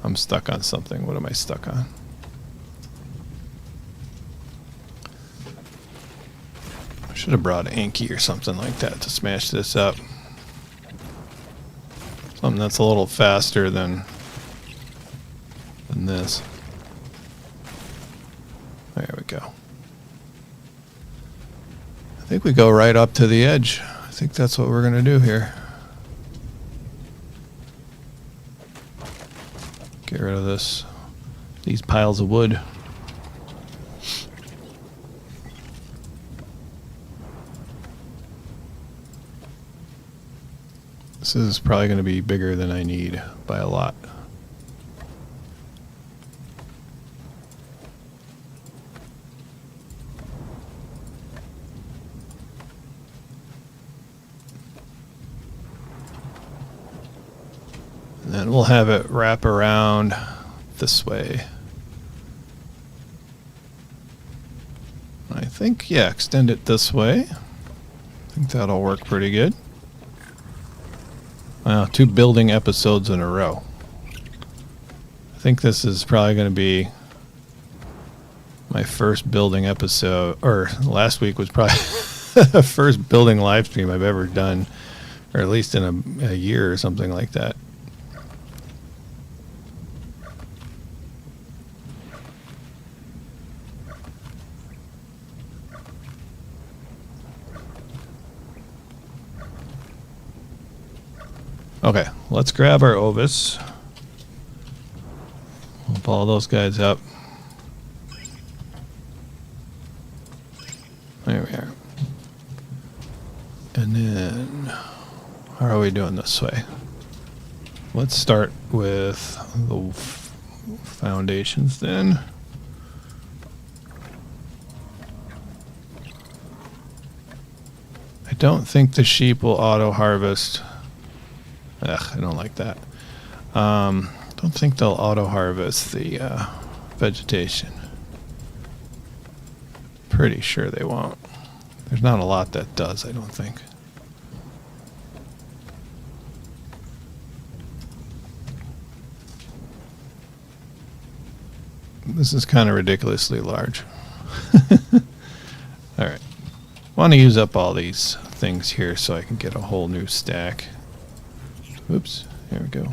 I'm stuck on something. What am I stuck on? I should have brought an Anki or something like that to smash this up. Something that's a little faster than this. There we go. I think we go right up to the edge. I think that's what we're going to do here. Get rid of these piles of wood. This is probably going to be bigger than I need by a lot. And then we'll have it wrap around this way. I think, yeah, extend it this way. I think that'll work pretty good. Wow, 2 building episodes in a row. I think this is probably going to be my first building episode, or last week was probably the first building live stream I've ever done, or at least in a year or something like that. Okay, let's grab our Ovis. We'll follow those guys up. There we are. And then, how are we doing this way? Let's start with the foundations then. I don't think the sheep will auto-harvest. Ugh, I don't like that. Don't think they'll auto-harvest the vegetation. Pretty sure they won't. There's not a lot that does, I don't think. This is kind of ridiculously large. Alright. Want to use up all these things here so I can get a whole new stack. Oops, there we go.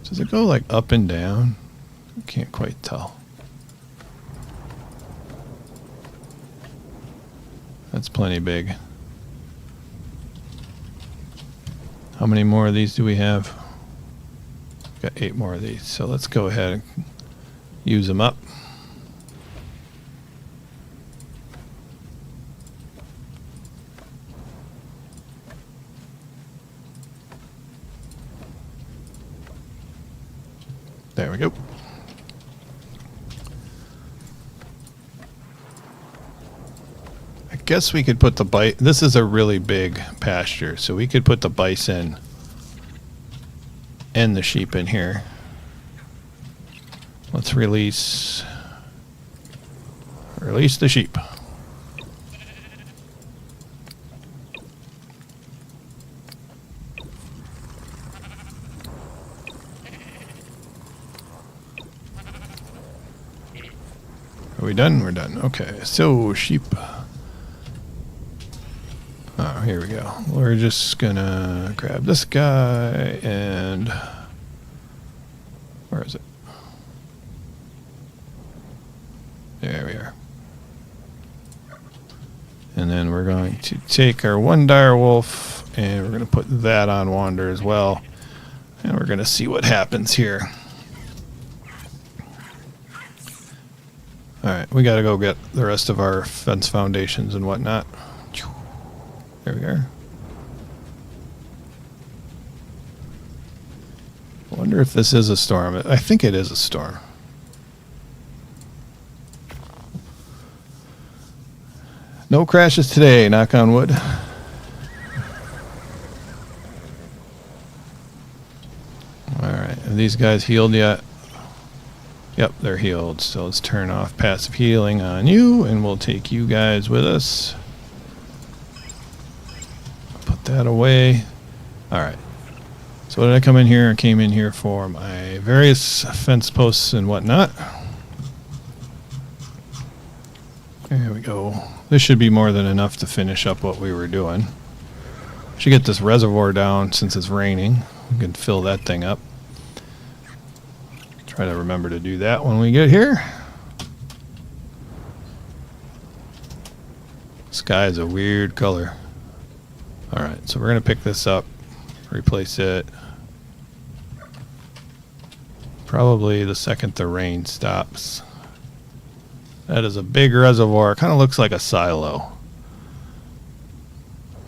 Does it go like up and down? I can't quite tell. That's plenty big. How many more of these do we have? Got 8 more of these, so let's go ahead and use them up. There we go. I guess we could put the bison. This is a really big pasture, so we could put the bison and the sheep in here. Let's release the sheep. Are we done? We're done. Okay, so sheep. Oh, here we go. We're just gonna grab this guy and where is it? There we are. And then we're going to take our one dire wolf and we're gonna put that on wander as well. And we're gonna see what happens here. Alright, we gotta go get the rest of our fence foundations and whatnot. There we are. I wonder if this is a storm. I think it is a storm. No crashes today, knock on wood. Alright, are these guys healed yet? Yep, they're healed. So let's turn off passive healing on you, and we'll take you guys with us. Put that away. Alright. So what did I come in here? I came in here for my various fence posts and whatnot. There we go. This should be more than enough to finish up what we were doing. Should get this reservoir down since it's raining. We can fill that thing up. Try to remember to do that when we get here. Sky is a weird color. Alright, so we're going to pick this up, replace it. Probably the second the rain stops. That is a big reservoir. Kind of looks like a silo.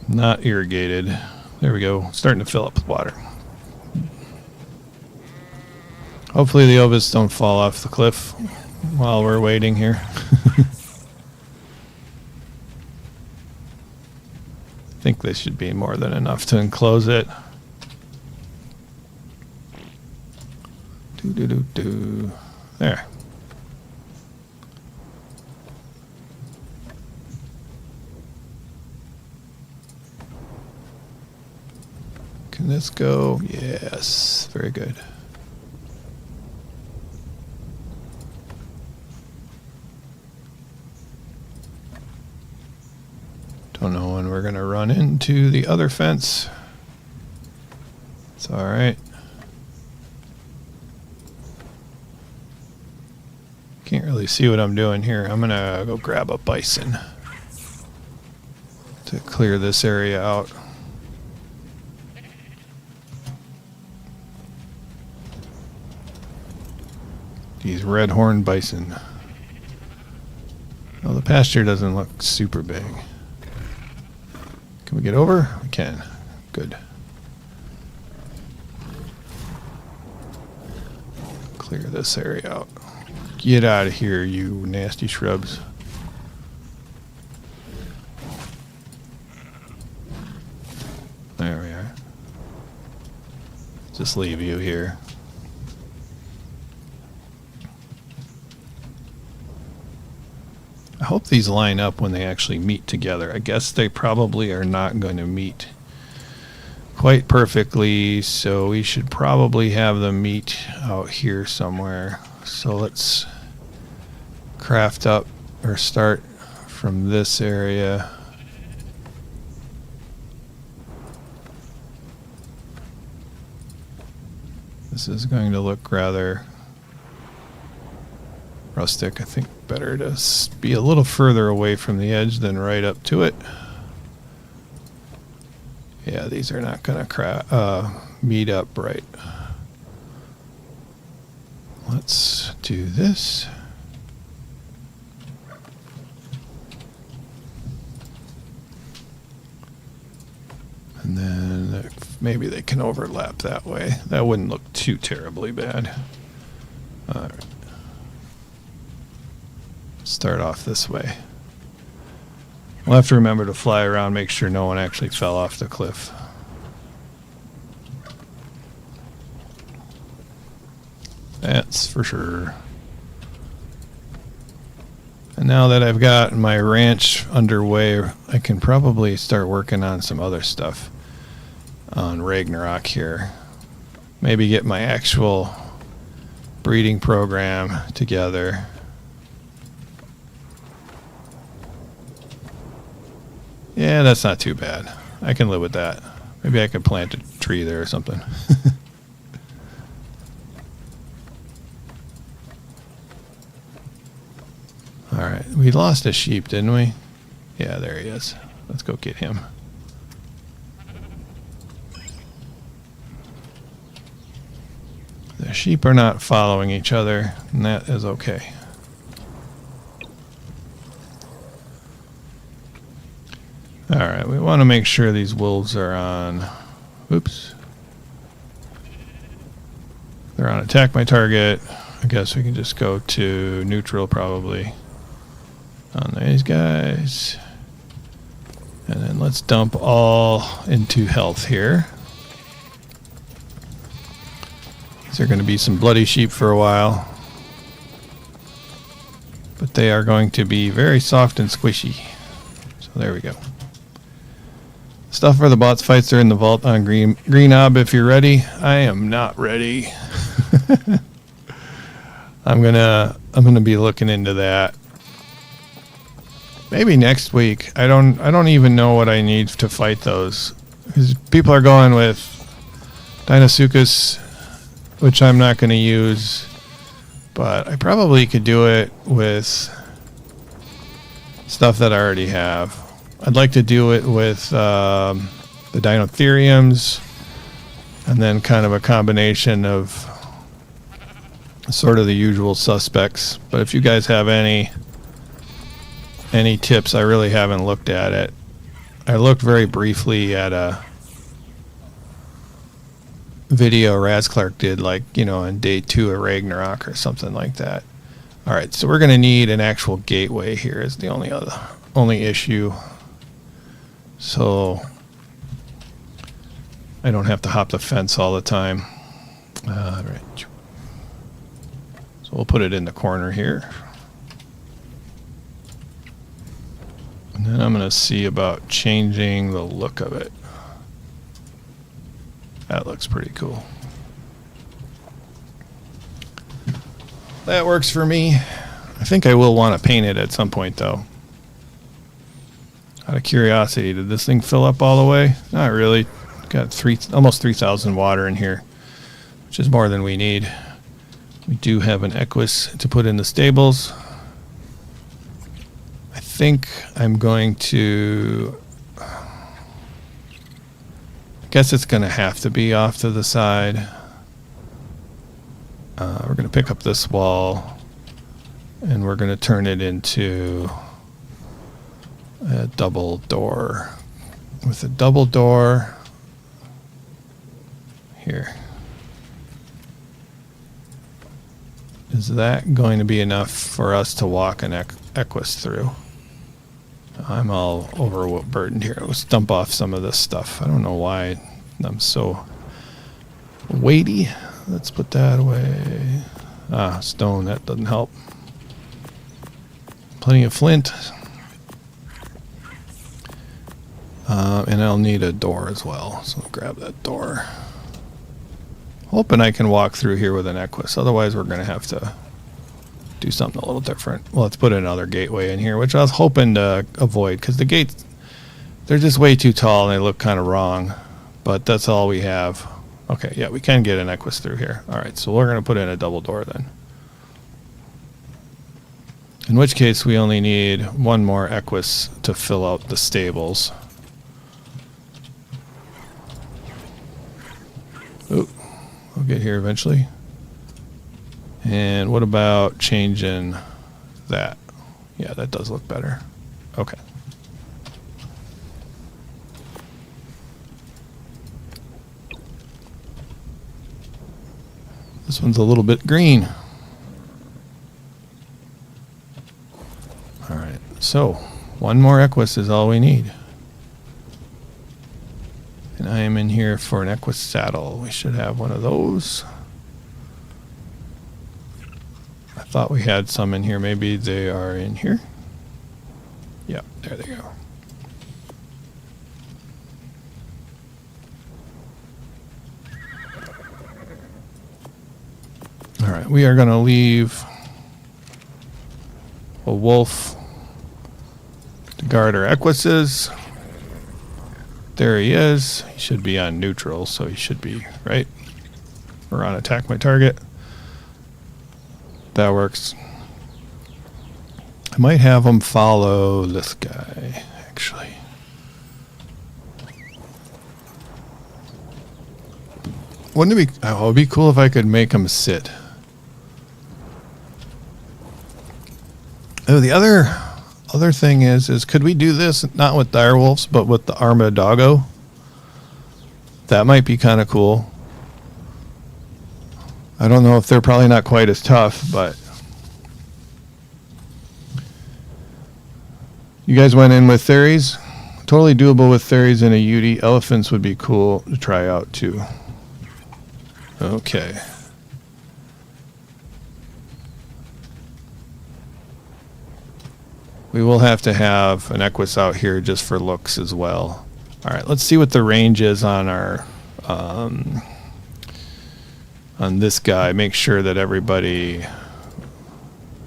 Not irrigated. There we go. Starting to fill up with water. Hopefully the ovis don't fall off the cliff while we're waiting here. I think this should be more than enough to enclose it. Do. There. Can this go? Yes. Very good. into the other fence. It's all right. Can't really see what I'm doing here. I'm gonna go grab a bison to clear this area out. These red-horned bison. Oh, the pasture doesn't look super big. Can we get over? We can. Good. Clear this area out. Get out of here, you nasty shrubs. There we are. Just leave you here. I hope these line up when they actually meet together. I guess they probably are not going to meet quite perfectly, so we should probably have them meet out here somewhere. So let's craft up or start from this area. This is going to look rather rustic. I think better to be a little further away from the edge than right up to it. Yeah, these are not going to meet up right. Let's do this. And then maybe they can overlap that way. That wouldn't look too terribly bad. All right. Start off this way. We'll have to remember to fly around, make sure no one actually fell off the cliff. That's for sure. And now that I've got my ranch underway, I can probably start working on some other stuff on Ragnarok here. Maybe get my actual breeding program together. Yeah, that's not too bad. I can live with that. Maybe I could plant a tree there or something. Alright, we lost a sheep, didn't we? Yeah, there he is. Let's go get him. The sheep are not following each other, and that is okay. Alright, we want to make sure these wolves are on... Oops. They're on attack my target. I guess we can just go to neutral probably on these guys. And then let's dump all into health here. These are going to be some bloody sheep for a while. But they are going to be very soft and squishy. So there we go. Stuff for the boss fights are in the vault on Green Ob if you're ready. I am not ready. I'm gonna be looking into that. Maybe next week. I don't even know what I need to fight those. Because people are going with Dinosuchus, which I'm not gonna use. But I probably could do it with stuff that I already have. I'd like to do it with the Dinotheriums, and then kind of a combination of sort of the usual suspects. But if you guys have any tips, I really haven't looked at it. I looked very briefly at a video Raz Clark did, like, you know, on day 2 of Ragnarok or something like that. All right, so we're going to need an actual gateway here is the only issue. So I don't have to hop the fence all the time. All right. So we'll put it in the corner here. And then I'm going to see about changing the look of it. That looks pretty cool. That works for me. I think I will want to paint it at some point, though. Out of curiosity, did this thing fill up all the way? Not really. Got almost 3,000 water in here, which is more than we need. We do have an Equus to put in the stables. I think I'm going to... I guess it's going to have to be off to the side. We're going to pick up this wall and we're going to turn it into a double door. With a double door here. Is that going to be enough for us to walk an Equus through? I'm all overburdened here. Let's dump off some of this stuff. I don't know why I'm so weighty. Let's put that away. Ah, stone, that doesn't help. Plenty of flint. And I'll need a door as well, so I'll grab that door. Hoping I can walk through here with an Equus, otherwise we're going to have to do something a little different. Well, let's put another gateway in here, which I was hoping to avoid, because the gates, they're just way too tall and they look kind of wrong, but that's all we have. Okay, yeah, we can get an Equus through here. Alright, so we're going to put in a double door then. In which case we only need one more Equus to fill out the stables. Ooh, we'll get here eventually. And what about changing that? Yeah, that does look better. Okay. This one's a little bit green. Alright, so one more Equus is all we need. And I am in here for an Equus saddle. We should have one of those. I thought we had some in here. Maybe they are in here. Yeah, there they go. Alright, we are going to leave a wolf to guard our Equises. There he is. He should be on neutral, so he should be right. Or on attack my target. That works. I might have him follow this guy, actually. Wouldn't it be... Oh, it would be cool if I could make him sit. Oh, the other thing is could we do this not with direwolves, but with the armadillo? That might be kind of cool. I don't know if they're probably not quite as tough, but you guys went in with theories. Totally doable with theories and a UD. Elephants would be cool to try out too. Okay. We will have to have an Equus out here just for looks as well. All right, let's see what the range is on our on this guy. Make sure that everybody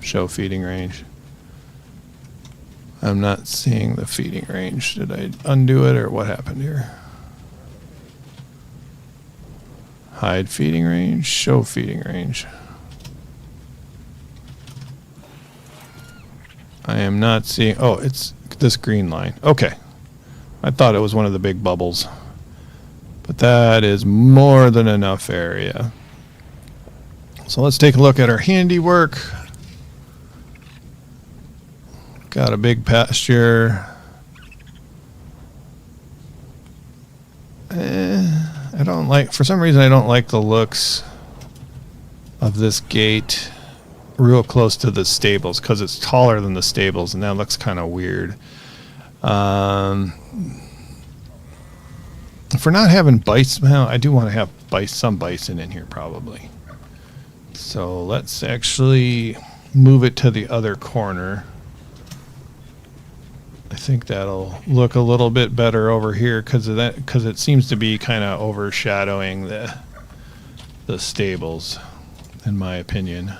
show feeding range. I'm not seeing the feeding range. Did I undo it or what happened here? Hide feeding range, show feeding range. I am not seeing... Oh, it's this green line. Okay. I thought it was one of the big bubbles. But that is more than enough area. So let's take a look at our handiwork. Got a big pasture. I don't like... For some reason, I don't like the looks of this gate real close to the stables because it's taller than the stables and that looks kind of weird. If we're not having bison, well, I do want to have some bison in here probably. So let's actually move it to the other corner. I think that'll look a little bit better over here because of that, because it seems to be kind of overshadowing the stables, in my opinion.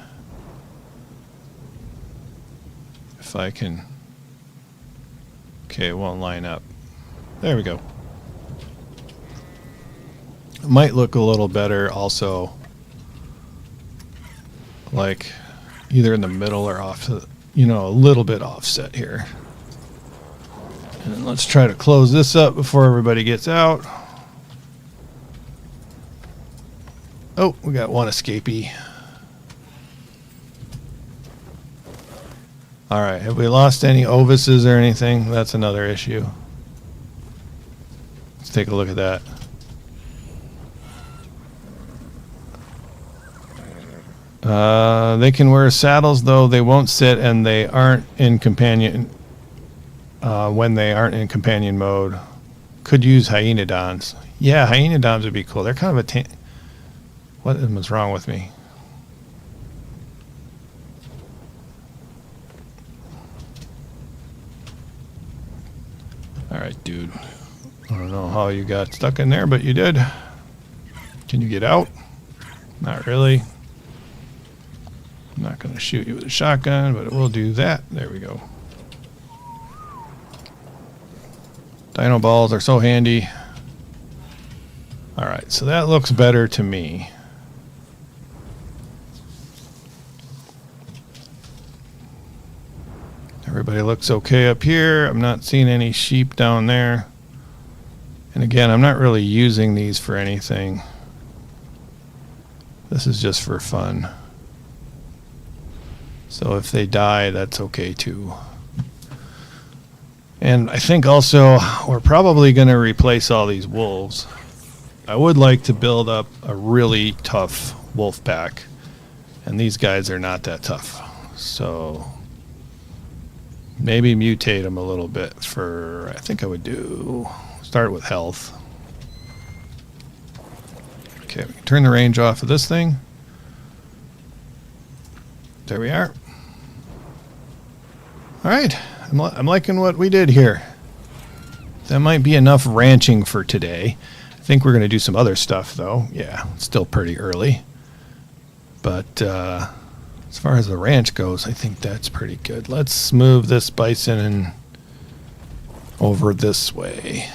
If I can Okay, it won't line up. There we go. It might look a little better also, like either in the middle or off, you know, a little bit offset here. And let's try to close this up before everybody gets out. Oh, we got one escapee. All right, have we lost any ovises or anything? That's another issue. Let's take a look at that. They can wear saddles, though they won't sit, and they aren't in companion when they aren't in companion mode. Could use hyenodons. Yeah, hyenodons would be cool. They're kind of a what was wrong with me? All right, dude. I don't know how you got stuck in there, but you did. Can you get out? Not really. I'm not going to shoot you with a shotgun, but it will do that. There we go. Dino balls are so handy. All right, so that looks better to me. Everybody looks okay up here. I'm not seeing any sheep down there. And again, I'm not really using these for anything. This is just for fun. So if they die, that's okay too. And I think also we're probably going to replace all these wolves. I would like to build up a really tough wolf pack. And these guys are not that tough. So maybe mutate them a little bit for, I think I would do, start with health. Okay, we can turn the range off of this thing. There we are. All right, I'm liking what we did here. That might be enough ranching for today. I think we're going to do some other stuff, though. Yeah, it's still pretty early. But as far as the ranch goes, I think that's pretty good. Let's move this bison over this way.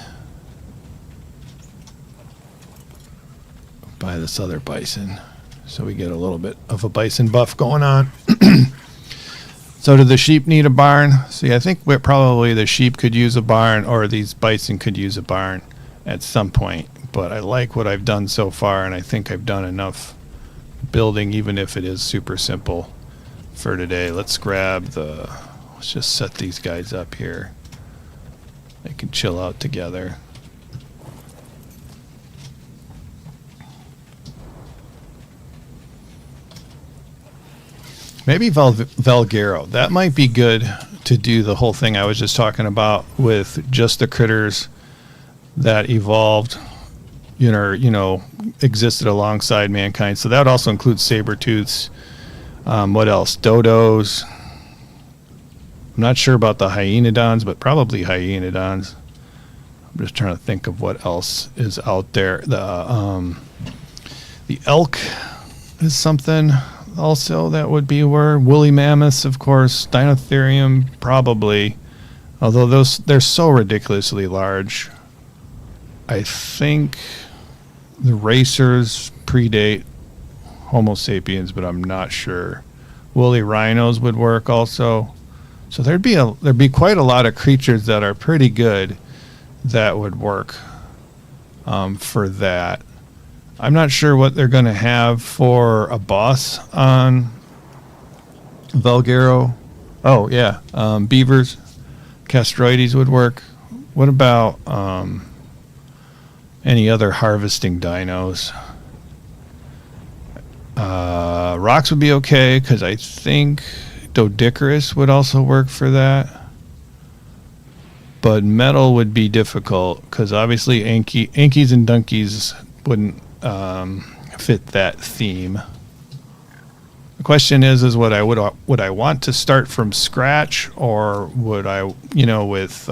By this other bison. So we get a little bit of a bison buff going on. So do the sheep need a barn? See, I think probably the sheep could use a barn, or these bison could use a barn at some point. But I like what I've done so far, and I think I've done enough building, even if it is super simple for today. Let's just set these guys up here. They can chill out together. Maybe Valguero. That might be good to do the whole thing I was just talking about with just the critters that evolved, you know, existed alongside mankind. So that also includes saber-tooths. What else? Dodos. I'm not sure about the hyenodons, but probably hyenodons. I'm just trying to think of what else is out there. The elk is something also that would be where. Woolly mammoths, of course. Dinotherium, probably. Although they're so ridiculously large. I think the racers predate Homo sapiens, but I'm not sure. Woolly rhinos would work also. So there'd be quite a lot of creatures that are pretty good that would work for that. I'm not sure what they're going to have for a boss on Valguero. Oh yeah, beavers, castroides would work. What about any other harvesting dinos? Rocks would be okay, because I think Doedicurus would also work for that. But metal would be difficult, because obviously Ankies and Dunkies wouldn't fit that theme. The question is would I want to start from scratch, or would I, with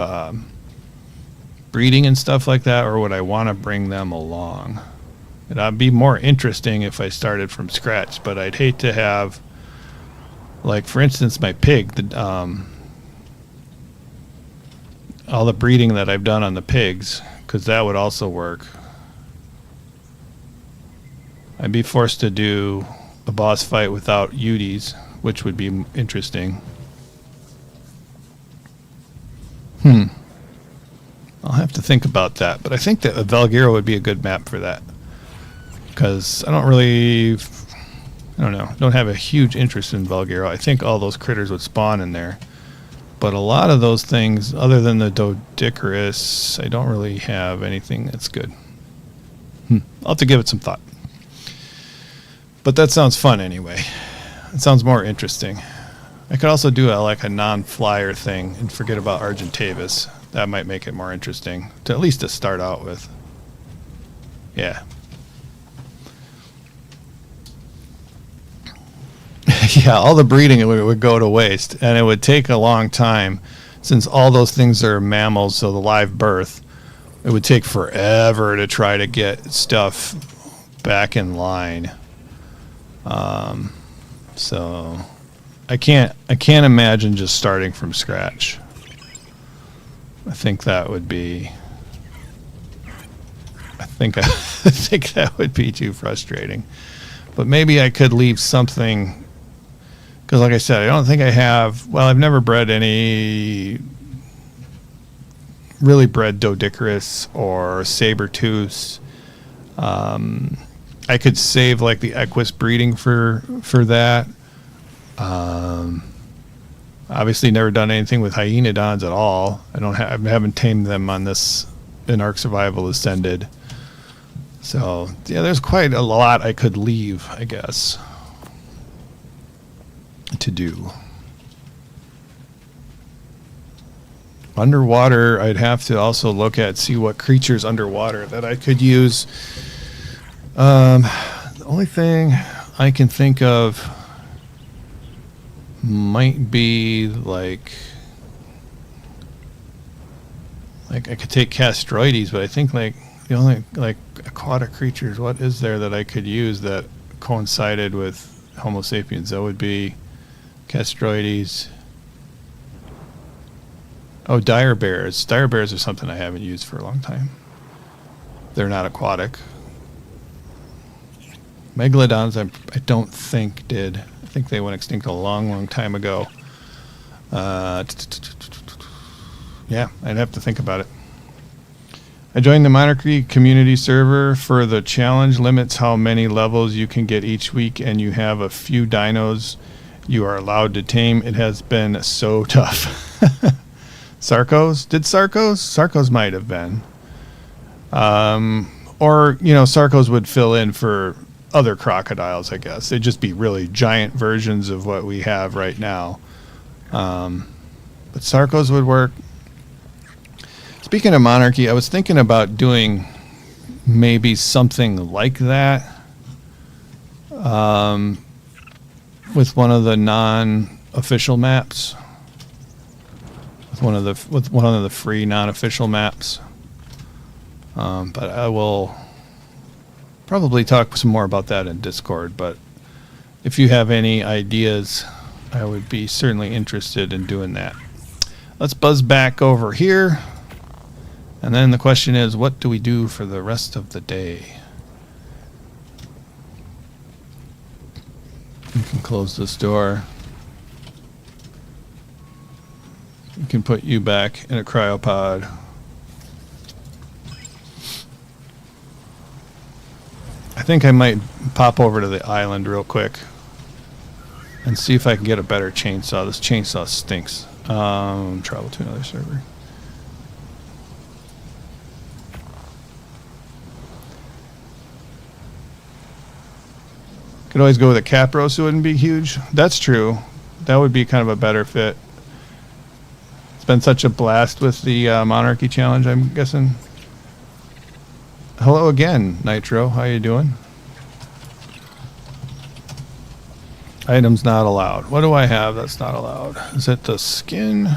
breeding and stuff like that, or would I want to bring them along? It'd be more interesting if I started from scratch, but I'd hate to have, like, for instance, my pig. all the breeding that I've done on the pigs, because that would also work. I'd be forced to do a boss fight without UDs, which would be interesting. I'll have to think about that, but I think that Valguero would be a good map for that, because I don't know, don't have a huge interest in Valguero. I think all those critters would spawn in there, but a lot of those things, other than the Doedicurus, I don't really have anything that's good. I'll have to give it some thought. But that sounds fun anyway. It sounds more interesting. I could also do like a non-flyer thing and forget about Argentavis. That might make it more interesting, to at least to start out with. Yeah. Yeah, all the breeding would go to waste, and it would take a long time, since all those things are mammals, so the live birth, it would take forever to try to get stuff back in line. So I can't imagine just starting from scratch. I think that would be, I think that would be too frustrating. But maybe I could leave something, because like I said, I don't think I have, well, I've never bred any really bred Doedicurus or Sabertooths. I could save like the Equus breeding for that. Obviously never done anything with Hyenodons at all. I haven't tamed them on this in Ark Survival Ascended. So yeah, there's quite a lot I could leave, I guess, to do. Underwater, I'd have to also look at, see what creatures underwater that I could use. The only thing I can think of might be like I could take Castroides, but I think like the only like aquatic creatures, what is there that I could use that coincided with Homo sapiens? That would be Castroides. Oh, dire bears. Dire bears are something I haven't used for a long time. They're not aquatic. Megalodons, I don't think did. I think they went extinct a long, long time ago. Yeah, I'd have to think about it. I joined the Monarchy community server for the challenge. Limits how many levels you can get each week, and you have a few dinos you are allowed to tame. It has been so tough. Sarcos? Did Sarcos? Sarcos might have been. Or, you know, Sarcos would fill in for other crocodiles, I guess. They'd just be really giant versions of what we have right now. But Sarcos would work. Speaking of Monarchy, I was thinking about doing maybe something like that with one of the non-official maps. With one of the free non-official maps. But I will probably talk some more about that in Discord. But if you have any ideas, I would be certainly interested in doing that. Let's buzz back over here. And then the question is, what do we do for the rest of the day? You can close this door. You can put you back in a cryopod. I think I might pop over to the island real quick and see if I can get a better chainsaw. This chainsaw stinks. Travel to another server. Could always go with a Capros, so it wouldn't be huge. That's true. That would be kind of a better fit. It's been such a blast with the Monarchy challenge, I'm guessing. Hello again, Nitro. How you doing? Items not allowed. What do I have that's not allowed? Is it the skin?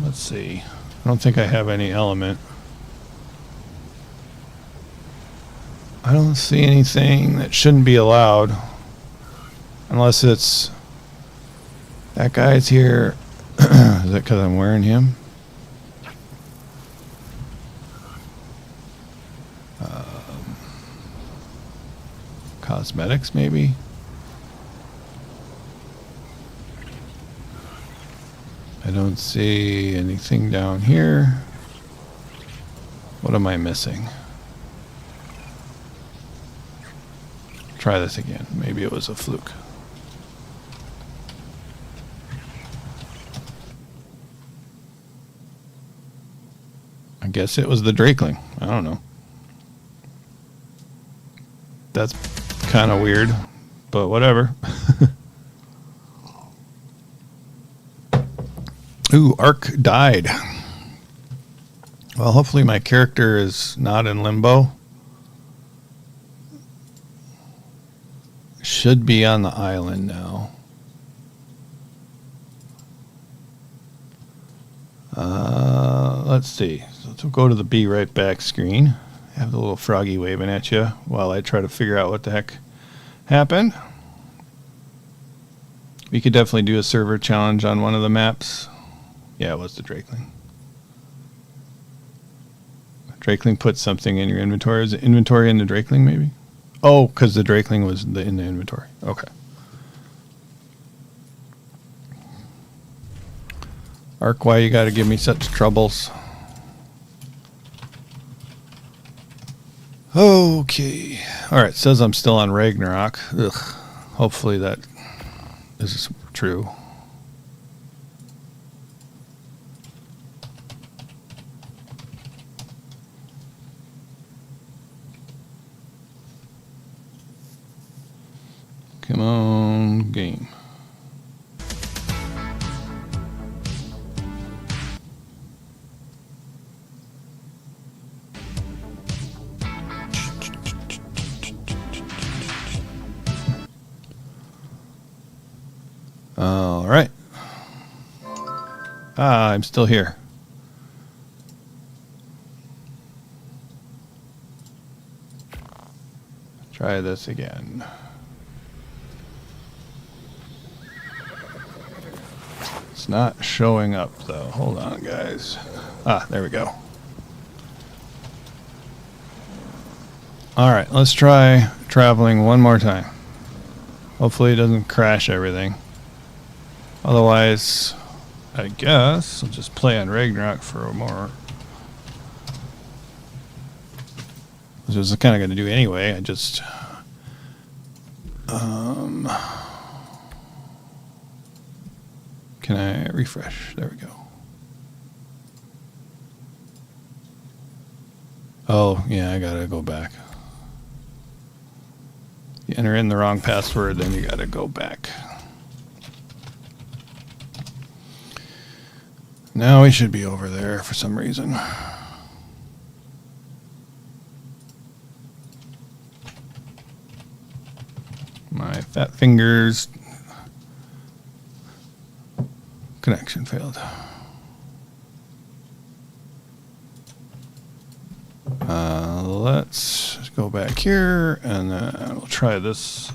Let's see. I don't think I have any element. I don't see anything that shouldn't be allowed. Unless it's... That guy's here. Is that because I'm wearing him? Cosmetics, maybe? I don't see anything down here. What am I missing? Try this again. Maybe it was a fluke. I guess it was the Drakeling. I don't know. That's kind of weird, but whatever. Ooh, Ark died. Well, hopefully my character is not in limbo. Should be on the island now. Let's see. So go to the Be Right Back screen. Have the little froggy waving at you while I try to figure out what the heck happened. We could definitely do a server challenge on one of the maps. Yeah, it was the Drakeling. Drakeling put something in your inventory. Is it inventory in the Drakeling, maybe? Oh, because the Drakeling was in the inventory. Okay. Ark, why you gotta give me such troubles? Okay. Alright, says I'm still on Ragnarok. Ugh. Hopefully that is true. Come on, game. All right. I'm still here. Try this again. It's not showing up though. Hold on, guys. There we go. All right, let's try traveling one more time. Hopefully it doesn't crash everything. Otherwise, I guess I'll just play on Ragnarok for more. This was kind of going to do anyway. I just can I refresh? There we go. Oh, yeah, I gotta go back. You enter in the wrong password, then you gotta go back. Now we should be over there for some reason. My fat fingers. Connection failed. Let's go back here and then we'll try this.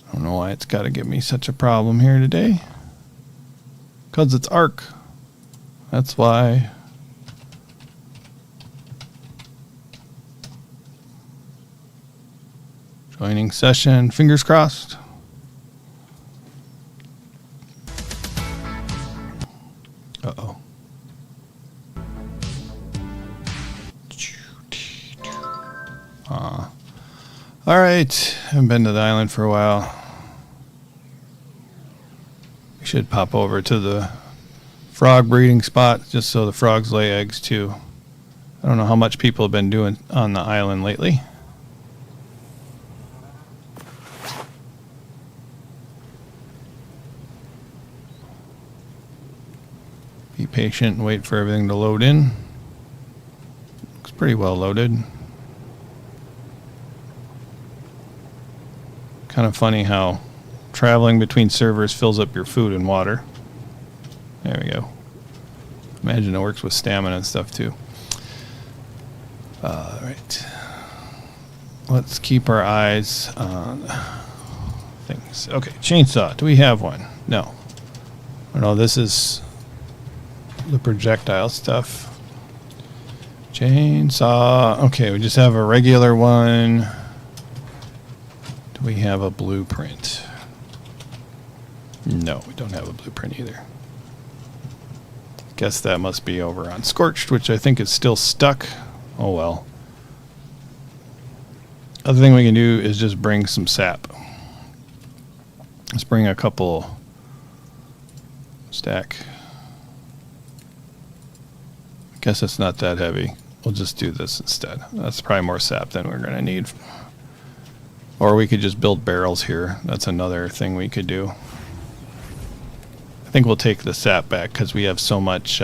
I don't know why it's got to give me such a problem here today. Because it's Ark. That's why. Joining session. Fingers crossed. Uh-oh. All right. Haven't been to the island for a while. We should pop over to the frog breeding spot just so the frogs lay eggs too. I don't know how much people have been doing on the island lately. Be patient and wait for everything to load in. Looks pretty well loaded. Kind of funny how traveling between servers fills up your food and water. There we go. Imagine it works with stamina and stuff too. All right. Let's keep our eyes on things. Okay, chainsaw. Do we have one? No. Oh, no, this is the projectile stuff. Chainsaw. Okay, we just have a regular one. Do we have a blueprint? No, we don't have a blueprint either. Guess that must be over on Scorched, which I think is still stuck. Oh well. Other thing we can do is just bring some sap. Let's bring a couple stack. Guess it's not that heavy. We'll just do this instead. That's probably more sap than we're going to need. Or we could just build barrels here. That's another thing we could do. I think we'll take the sap back because we have so much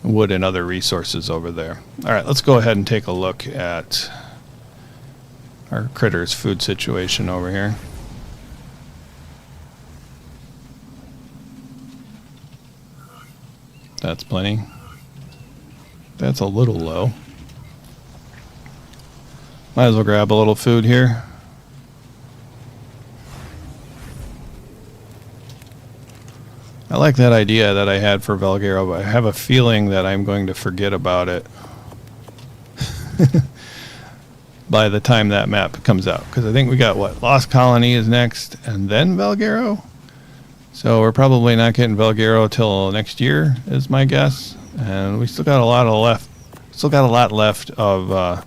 wood and other resources over there. All right, let's go ahead and take a look at our critters' food situation over here. That's plenty. That's a little low. Might as well grab a little food here. I like that idea that I had for Valguero, but I have a feeling that I'm going to forget about it by the time that map comes out. Because I think we got, what, Lost Colony is next, and then Valguero? So we're probably not getting Valguero till next year, is my guess. And we still got a lot left. Still got a lot left of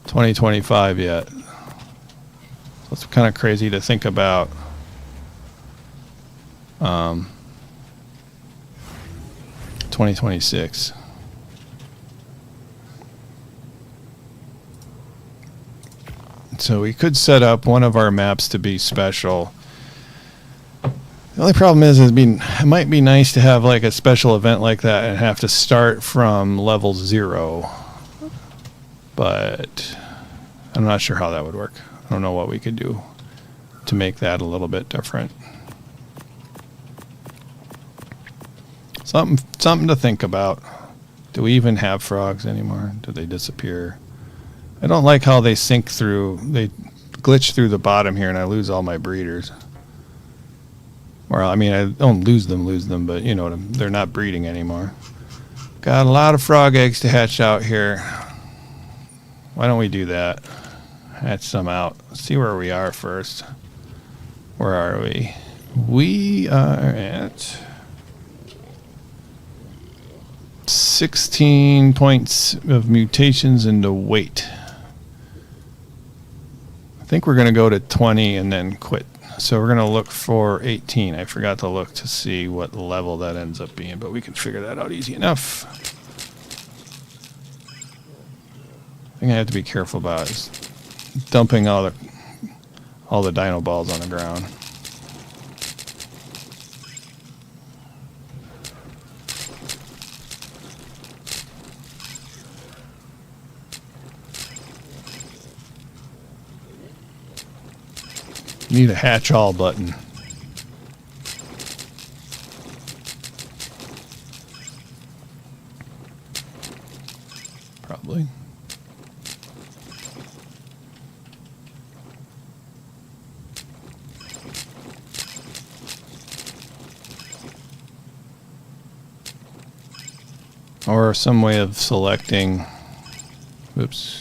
2025 yet. So it's kind of crazy to think about. 2026. So we could set up one of our maps to be special. The only problem is it might be nice to have like a special event like that and have to start from level 0. But I'm not sure how that would work. I don't know what we could do to make that a little bit different. Something to think about. Do we even have frogs anymore? Do they disappear? I don't like how they sink through. They glitch through the bottom here, and I lose all my breeders. Or I mean, I don't lose them, but you know, they're not breeding anymore. Got a lot of frog eggs to hatch out here. Why don't we do that? Hatch some out. Let's see where we are first. Where are we? We are at 16 points of mutations into weight. I think we're going to go to 20 and then quit. So we're going to look for 18. I forgot to look to see what level that ends up being, but we can figure that out easy enough. The thing I have to be careful about is dumping all the dino balls on the ground. Need a hatch all button. Probably. Or some way of selecting, oops,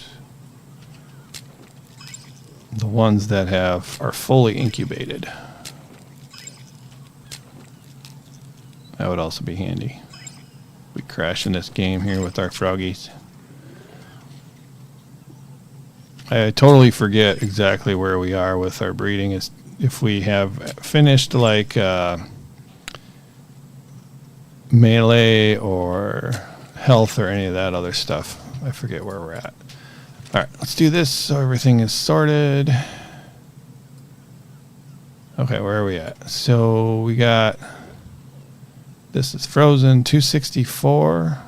the ones that are fully incubated. That would also be handy. We crash in this game here with our froggies. I totally forget exactly where we are with our breeding. If we have finished like melee or health or any of that other stuff. I forget where we're at. All right, let's do this so everything is sorted. Okay, where are we at? So we got, this is frozen, 264.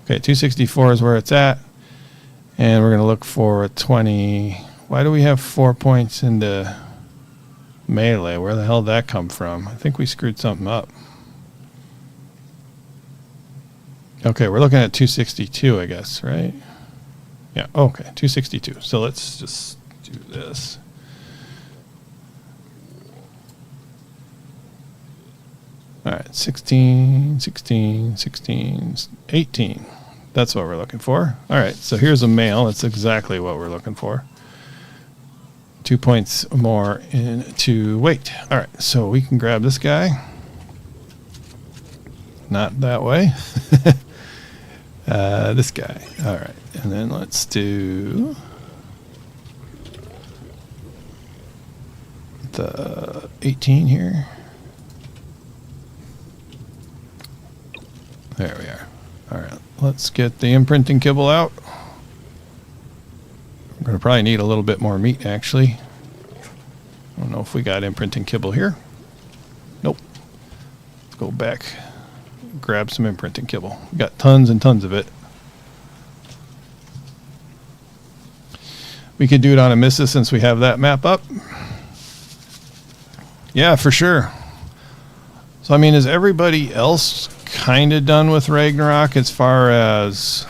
Okay, 264 is where it's at. And we're going to look for a 20. Why do we have 4 points into melee? Where the hell did that come from? I think we screwed something up. Okay, we're looking at 262, I guess, right? Yeah, okay, 262. So let's just do this. All right, 16, 16, 16, 18. That's what we're looking for. All right, so here's a male. That's exactly what we're looking for. 2 points more into weight. All right, so we can grab this guy. Not that way. This guy. All right, and then let's do the 18 here. There we are. All right, let's get the imprinting kibble out. We're going to probably need a little bit more meat, actually. I don't know if we got imprinting kibble here. Nope. Let's go back, grab some imprinting kibble. We got tons and tons of it. We could do it on a Missa since we have that map up. Yeah, for sure. So, I mean, is everybody else kind of done with Ragnarok as far as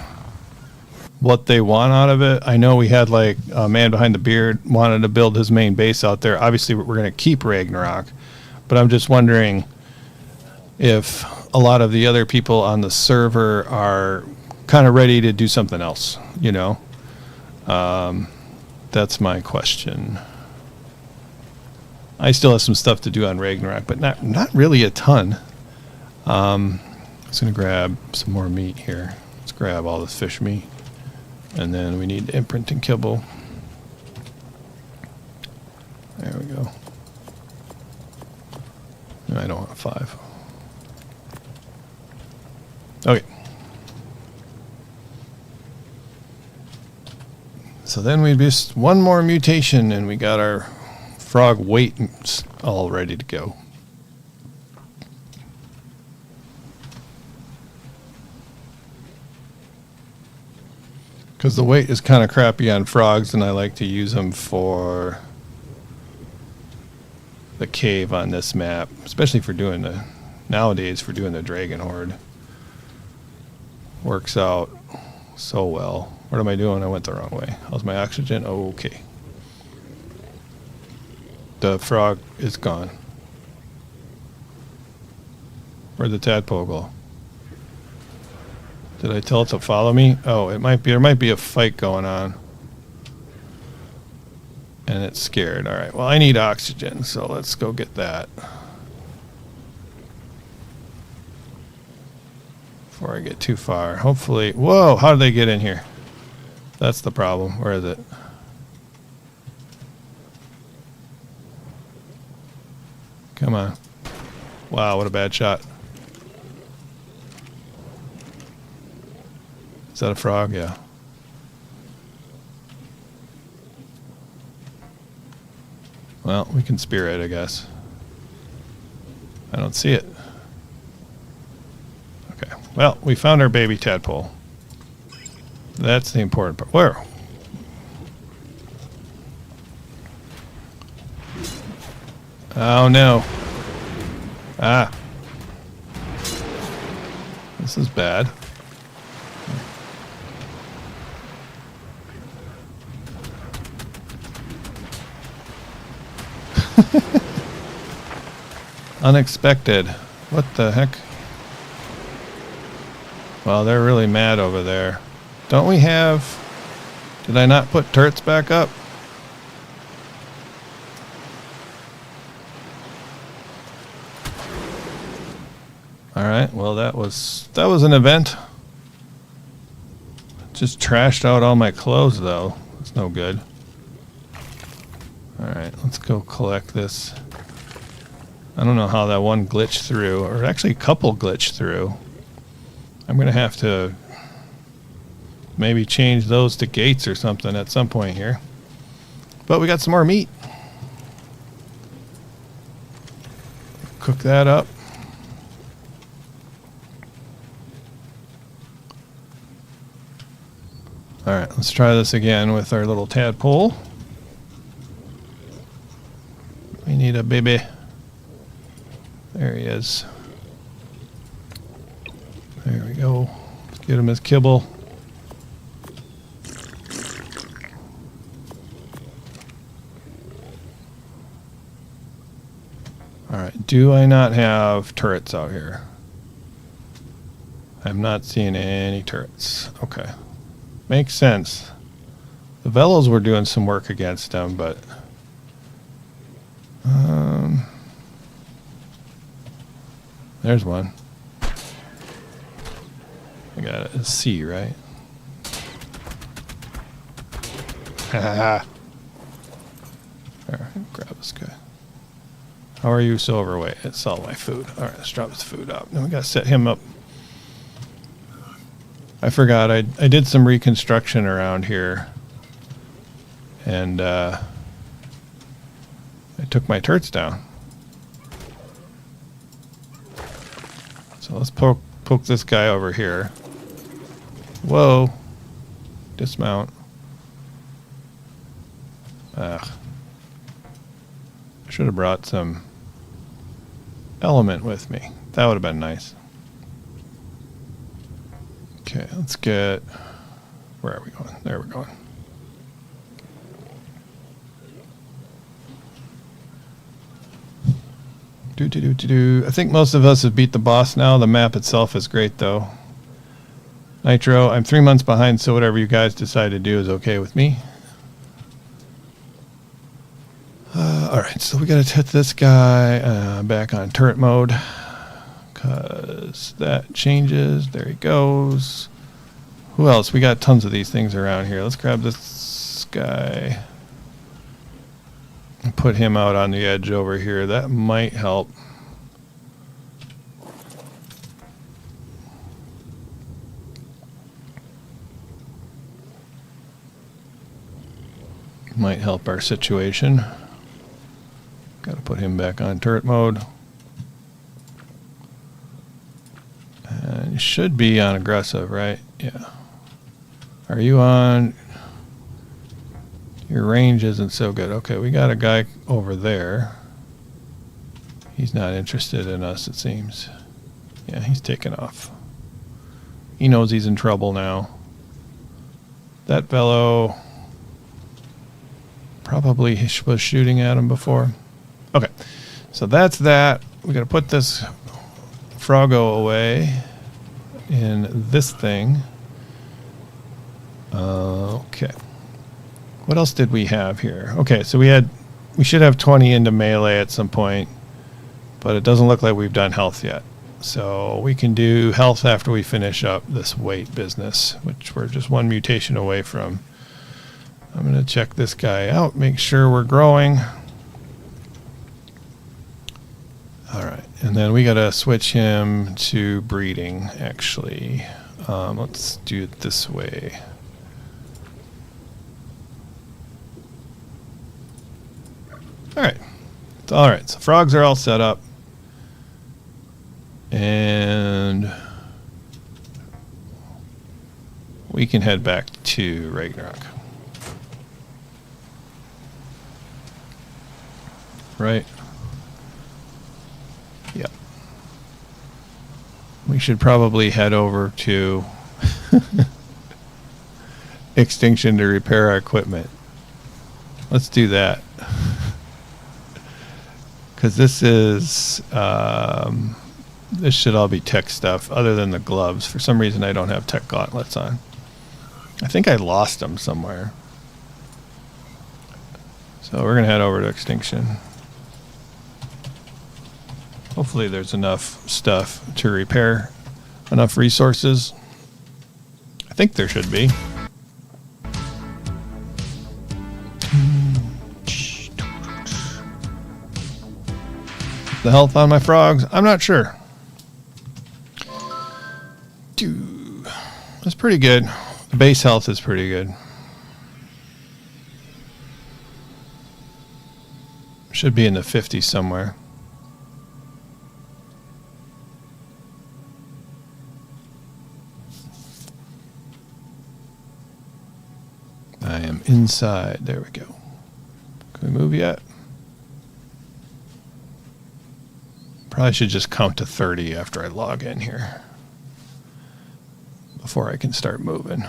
what they want out of it? I know we had like a man behind the beard wanted to build his main base out there. Obviously, we're going to keep Ragnarok, but I'm just wondering if a lot of the other people on the server are kind of ready to do something else, you know? That's my question. I still have some stuff to do on Ragnarok, but not really a ton. I'm just going to grab some more meat here. Let's grab all this fish meat. And then we need imprinting kibble. There we go. No, I don't want 5. Okay. So then we just one more mutation and we got our frog weight all ready to go. Because the weight is kind of crappy on frogs, and I like to use them for the cave on this map, especially for doing the, nowadays for doing the dragon horde. Works out so well. What am I doing? I went the wrong way. How's my oxygen? Oh, okay. The frog is gone. Where'd the tadpole go? Did I tell it to follow me? Oh, it might be. There might be a fight going on. And it's scared. All right. Well, I need oxygen, so let's go get that. Before I get too far. Hopefully. Whoa, how did they get in here? That's the problem. Where is it? Come on. Wow, what a bad shot. Is that a frog? Yeah. Well, we can spear it, I guess. I don't see it. Okay. Well, we found our baby tadpole. That's the important part. Where? Oh, no. Ah. This is bad. Unexpected. What the heck? Well, they're really mad over there. Don't we have... Did I not put turrets back up? Alright, well that was an event. Just trashed out all my clothes though. That's no good. Alright, let's go collect this. I don't know how that one glitched through, or actually a couple glitched through. I'm going to have to maybe change those to gates or something at some point here. But we got some more meat. Cook that up. Alright, let's try this again with our little tadpole. We need a baby. There he is. There we go. Let's get him his kibble. Alright, Do I not have turrets out here? I'm not seeing any turrets. Okay. Makes sense. The Velos were doing some work against them, but... there's one. I got a C, right? Haha. Alright, grab this guy. How are you so overweight? It's all my food. Alright, let's drop his food out. Now we gotta set him up. I forgot, I did some reconstruction around here. And I took my turrets down. So let's poke this guy over here. Whoa. Dismount. Ugh. I should have brought some element with me. That would have been nice. Okay, let's get... where are we going? There we're going. I think most of us have beat the boss now. The map itself is great, though. Nitro, I'm 3 months behind, so whatever you guys decide to do is okay with me. Alright, so we gotta hit this guy back on turret mode. Because that changes. There he goes. Who else? We got tons of these things around here. Let's grab this guy. And put him out on the edge over here. That might help. Might help our situation. Got to put him back on turret mode. And you should be on aggressive, right? Yeah. Are you on... Your range isn't so good. Okay, we got a guy over there. He's not interested in us, it seems. Yeah, he's taken off. He knows he's in trouble now. That fellow probably was shooting at him before. Okay, so that's that. We got to put this Froggo away in this thing. Okay. What else did we have here? Okay, so we should have 20 into melee at some point, but it doesn't look like we've done health yet. So we can do health after we finish up this weight business, which we're just one mutation away from. I'm going to check this guy out, make sure we're growing. All right, and then we got to switch him to breeding, actually. Let's do it this way. All right, so frogs are all set up. And we can head back to Ragnarok. Right? Yep. We should probably head over to Extinction to repair our equipment. Let's do that. Because this is, this should all be tech stuff other than the gloves. For some reason I don't have tech gauntlets on. I think I lost them somewhere. So we're going to head over to Extinction. Hopefully there's enough stuff to repair, enough resources. I think there should be. The health on my frogs, I'm not sure. Dude, that's pretty good. The base health is pretty good. Should be in the 50s somewhere. I am inside. There we go. Can we move yet? Probably should just count to 30 after I log in here before I can start moving.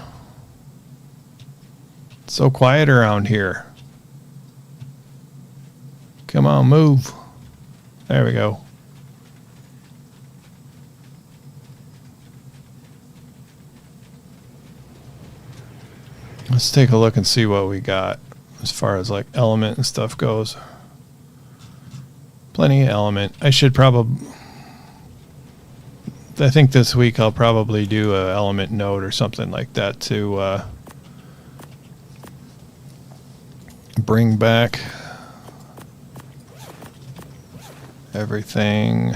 It's so quiet around here. Come on, move. There we go. Let's take a look and see what we got as far as like element and stuff goes. Plenty of element. I think this week I'll probably do a element node or something like that to bring back everything.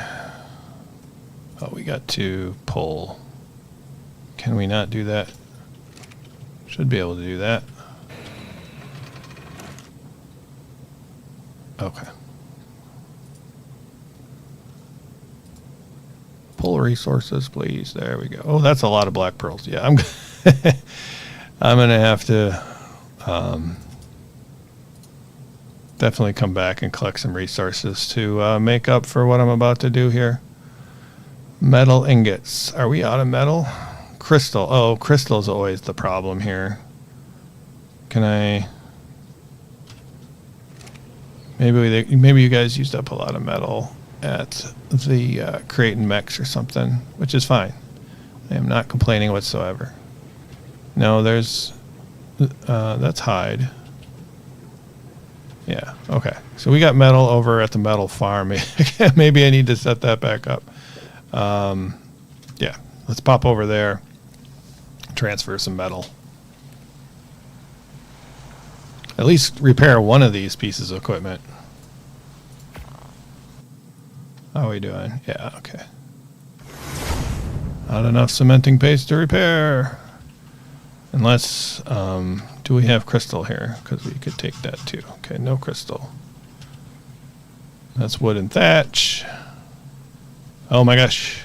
Oh, we got to pull. Can we not do that? Should be able to do that. Okay. Pull resources, please. There we go. Oh, that's a lot of black pearls. Yeah, I'm I'm gonna have to definitely come back and collect some resources to make up for what I'm about to do here. Metal ingots. Are we out of metal? Crystal. Oh, crystal's always the problem here. Can I? Maybe you guys used up a lot of metal at the crate and mechs or something, which is fine. I am not complaining whatsoever. No, there's that's hide. Yeah, okay. So we got metal over at the metal farm. Maybe I need to set that back up. Yeah, let's pop over there, transfer some metal. At least repair one of these pieces of equipment. How are we doing? Yeah, okay. Not enough cementing paste to repair. Unless, do we have crystal here? Because we could take that too. Okay, no crystal. That's wood and thatch. Oh my gosh.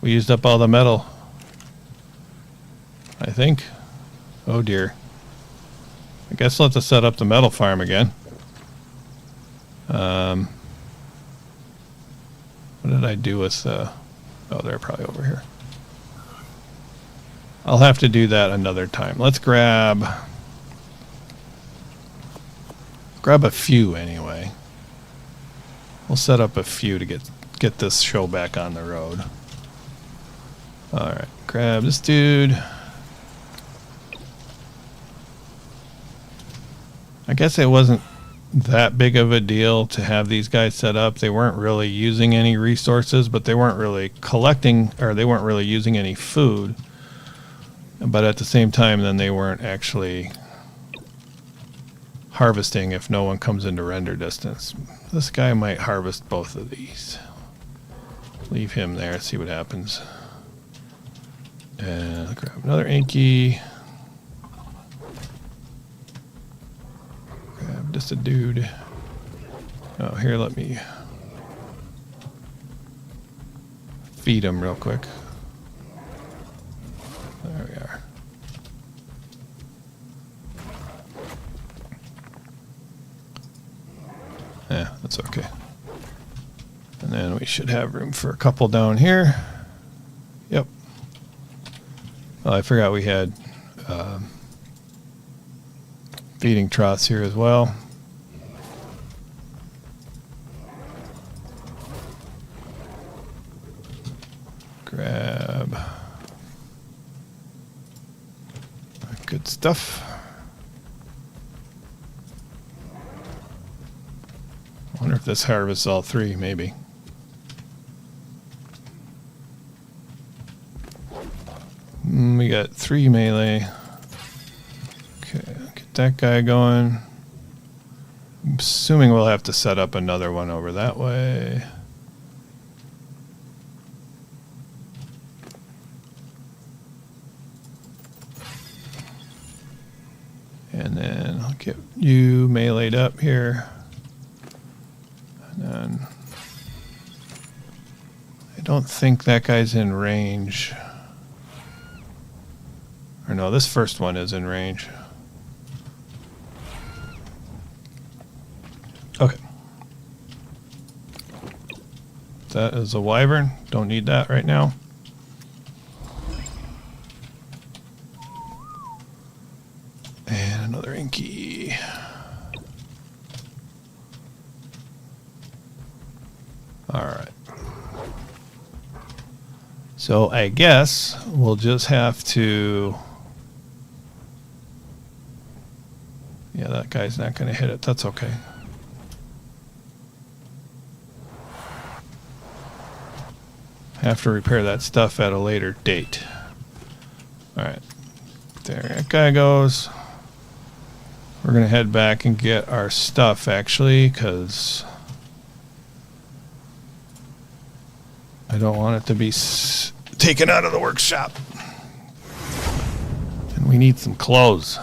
We used up all the metal. I think. Oh dear. I guess let's set up the metal farm again. What did I do with oh, they're probably over here. I'll have to do that another time. Let's grab a few anyway. We'll set up a few to get this show back on the road. All right, grab this dude. I guess it wasn't that big of a deal to have these guys set up. They weren't really using any resources, but they weren't really collecting, or they weren't really using any food. But at the same time, then they weren't actually harvesting if no one comes into render distance. This guy might harvest both of these. Leave him there, see what happens. And grab another inky. Grab just a dude. Oh, here, let me feed him real quick. There we are. Yeah, that's okay. And then we should have room for a couple down here. Yep. Oh, I forgot we had feeding troughs here as well. Grab good stuff. I wonder if this harvests all three, maybe. We got 3 melee. Okay, get that guy going. I'm assuming we'll have to set up another one over that way. And then I'll get you meleeed up here. And then I don't think that guy's in range. Or no, this first one is in range. Okay. That is a wyvern. Don't need that right now. And another inky. All right. So I guess we'll just have to Yeah, that guy's not going to hit it. That's okay. Have to repair that stuff at a later date. Alright. There that guy goes. We're going to head back and get our stuff, actually, because I don't want it to be taken out of the workshop. And we need some clothes.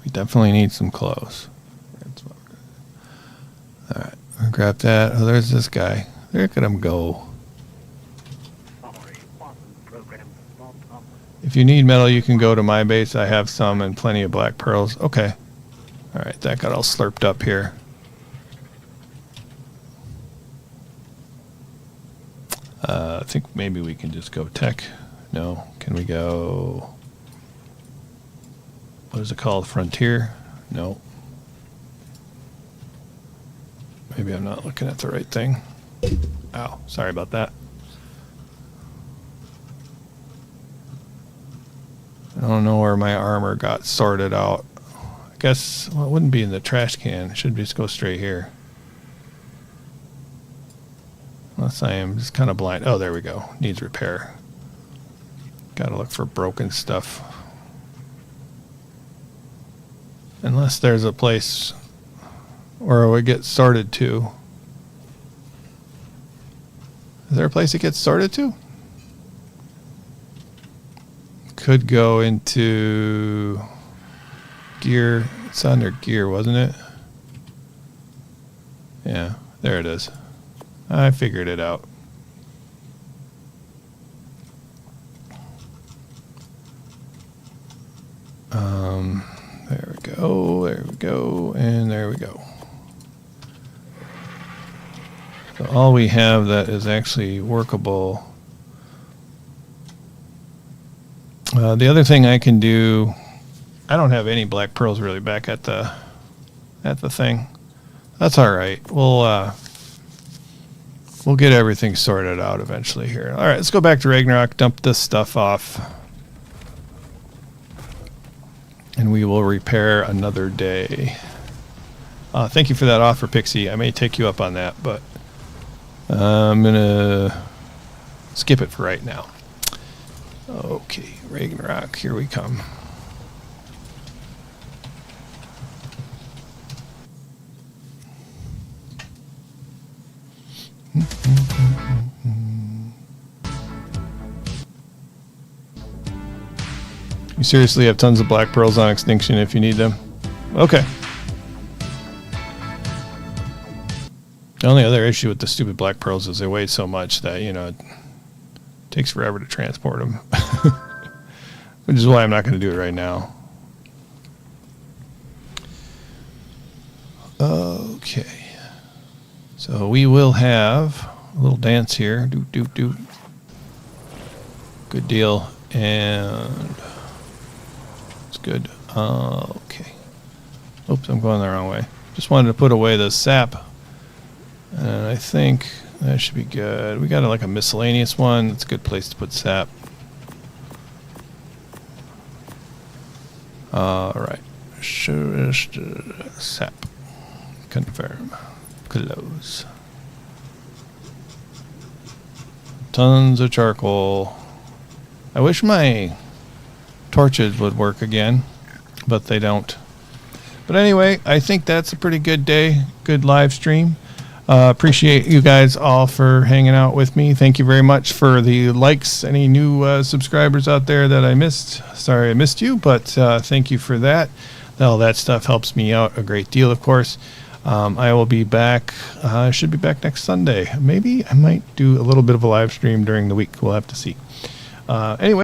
We definitely need some clothes. Alright, I'll grab that. Oh, there's this guy. Look at him go. If you need metal, you can go to my base. I have some and plenty of black pearls. Okay. Alright, that got all slurped up here. I think maybe we can just go tech. No. Can we go... What is it called? Frontier? No. Maybe I'm not looking at the right thing. Ow, sorry about that. I don't know where my armor got sorted out. I guess, well, it wouldn't be in the trash can. It should just go straight here. Unless I am just kind of blind. Oh, there we go. Needs repair. Gotta look for broken stuff. Unless there's a place where we get sorted to. Is there a place it gets sorted to? Could go into gear. It's under gear, wasn't it? Yeah, there it is. I figured it out. There we go, there we go, and there we go. So all we have that is actually workable. The other thing I can do, I don't have any black pearls really back at the thing. That's all right. We'll get everything sorted out eventually here. All right, let's go back to Ragnarok, dump this stuff off, and we will repair another day. Thank you for that offer, Pixie. I may take you up on that, but I'm gonna skip it for right now. Okay, Ragnarok, here we come. You seriously have tons of black pearls on extinction if you need them? Okay. The only other issue with the stupid black pearls is they weigh so much that, you know, it takes forever to transport them. Which is why I'm not going to do it right now. Okay. So we will have a little dance here. Doot, doot, doot. Good deal. And it's good. Okay. Oops, I'm going the wrong way. Just wanted to put away the sap. And I think that should be good. We got like a miscellaneous one. It's a good place to put sap. Alright. Sap. Confirm. Close. Tons of charcoal. I wish my torches would work again, but they don't. But anyway, I think that's a pretty good day. Good live stream. Appreciate you guys all for hanging out with me. Thank you very much for the likes. Any new subscribers out there that I missed? Sorry I missed you, but thank you for that. All that stuff helps me out a great deal, of course. I will be back. I should be back next Sunday. Maybe I might do a little bit of a live stream during the week. We'll have to see. Anyway.